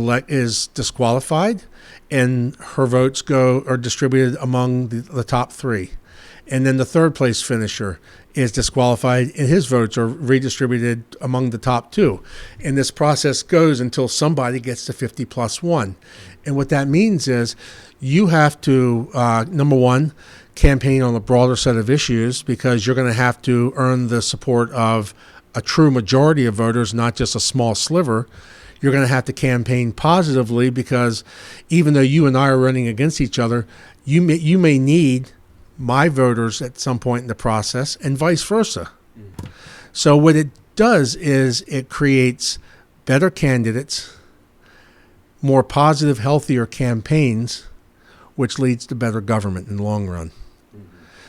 disqualified, and her votes are distributed among the top 3. And then the third place finisher is disqualified, and his votes are redistributed among the top 2. And this process goes until somebody gets to 50 plus 1. And what that means is you have to, number one, campaign on a broader set of issues, because you're going to have to earn the support of a true majority of voters, not just a small sliver. You're going to have to campaign positively, because even though you and I are running against each other, you may need my voters at some point in the process, and vice versa. So what it does is it creates better candidates, more positive, healthier campaigns, which leads to better government in the long run.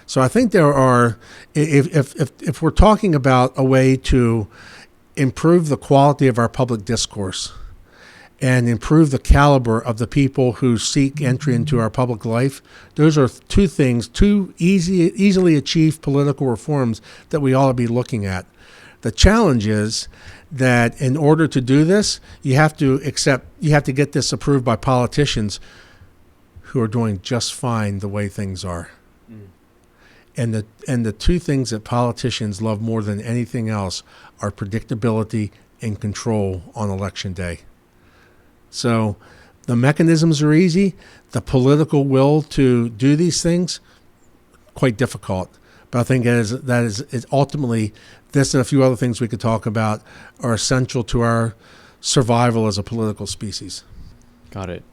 So I think there are, if we're talking about a way to improve the quality of our public discourse and improve the caliber of the people who seek entry into our public life. Those are two things, two easily achieved political reforms that we ought to be looking at. The challenge is that in order to do this, you have to get this approved by politicians who are doing just fine the way things are. And the two things that politicians love more than anything else are predictability and control on election day. So the mechanisms are easy. The political will to do these things, quite difficult. But I think that is ultimately, this and a few other things we could talk about are essential to our survival as a political species. Got it.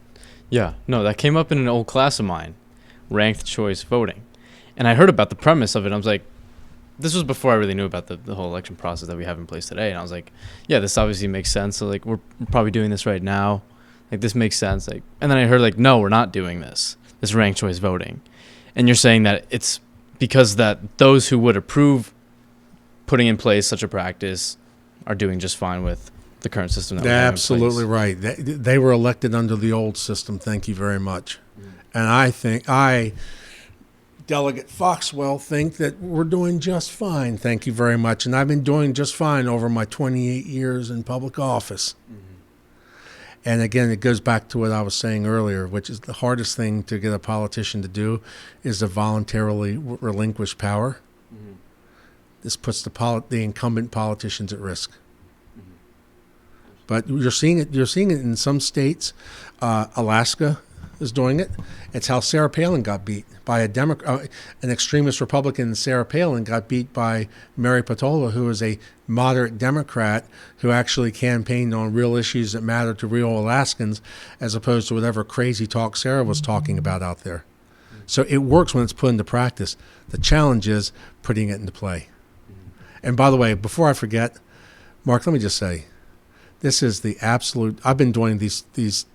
Yeah. No, that came up in an old class of mine, ranked choice voting. And I heard about the premise of it. I was like, this was before I really knew about the whole election process that we have in place today. And I was like, yeah, this obviously makes sense. So like, we're probably doing this right now. Like, this makes sense. Like, and then I heard like, no, we're not doing this ranked choice voting. And you're saying that it's because that those who would approve putting in place such a practice are doing just fine with the current system that we have in place. Absolutely right. They were elected under the old system. Thank you very much. And I think Delegate Foxwell, think that we're doing just fine. Thank you very much. And I've been doing just fine over my 28 years in public office. And again, it goes back to what I was saying earlier, which is the hardest thing to get a politician to do is to voluntarily relinquish power. This puts the incumbent politicians at risk. But you're seeing it in some states. Alaska is doing it. It's how Sarah Palin got beat by an extremist Republican. Sarah Palin got beat by Mary Patola, who is a moderate Democrat who actually campaigned on real issues that matter to real Alaskans, as opposed to whatever crazy talk Sarah was talking about out there. So it works when it's put into practice. The challenge is putting it into play. And by the way, before I forget, Mark, let me just say, this is the absolute. I've been doing these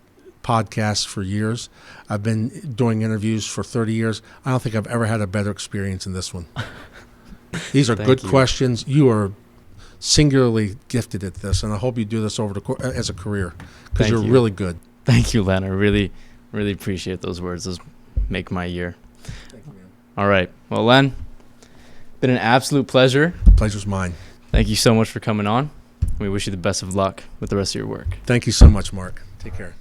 podcasts for years. I've been doing interviews for 30 years. I don't think I've ever had a better experience than this one. These are good questions. You are singularly gifted at this, and I hope you do this as a career, because you're really good. Thank you, Len. I really, really appreciate those words. Those make my year. Thank you, man. All right. Well, Len, been an absolute pleasure. Pleasure's mine. Thank you so much for coming on. We wish you the best of luck with the rest of your work. Thank you so much, Mark. Take care.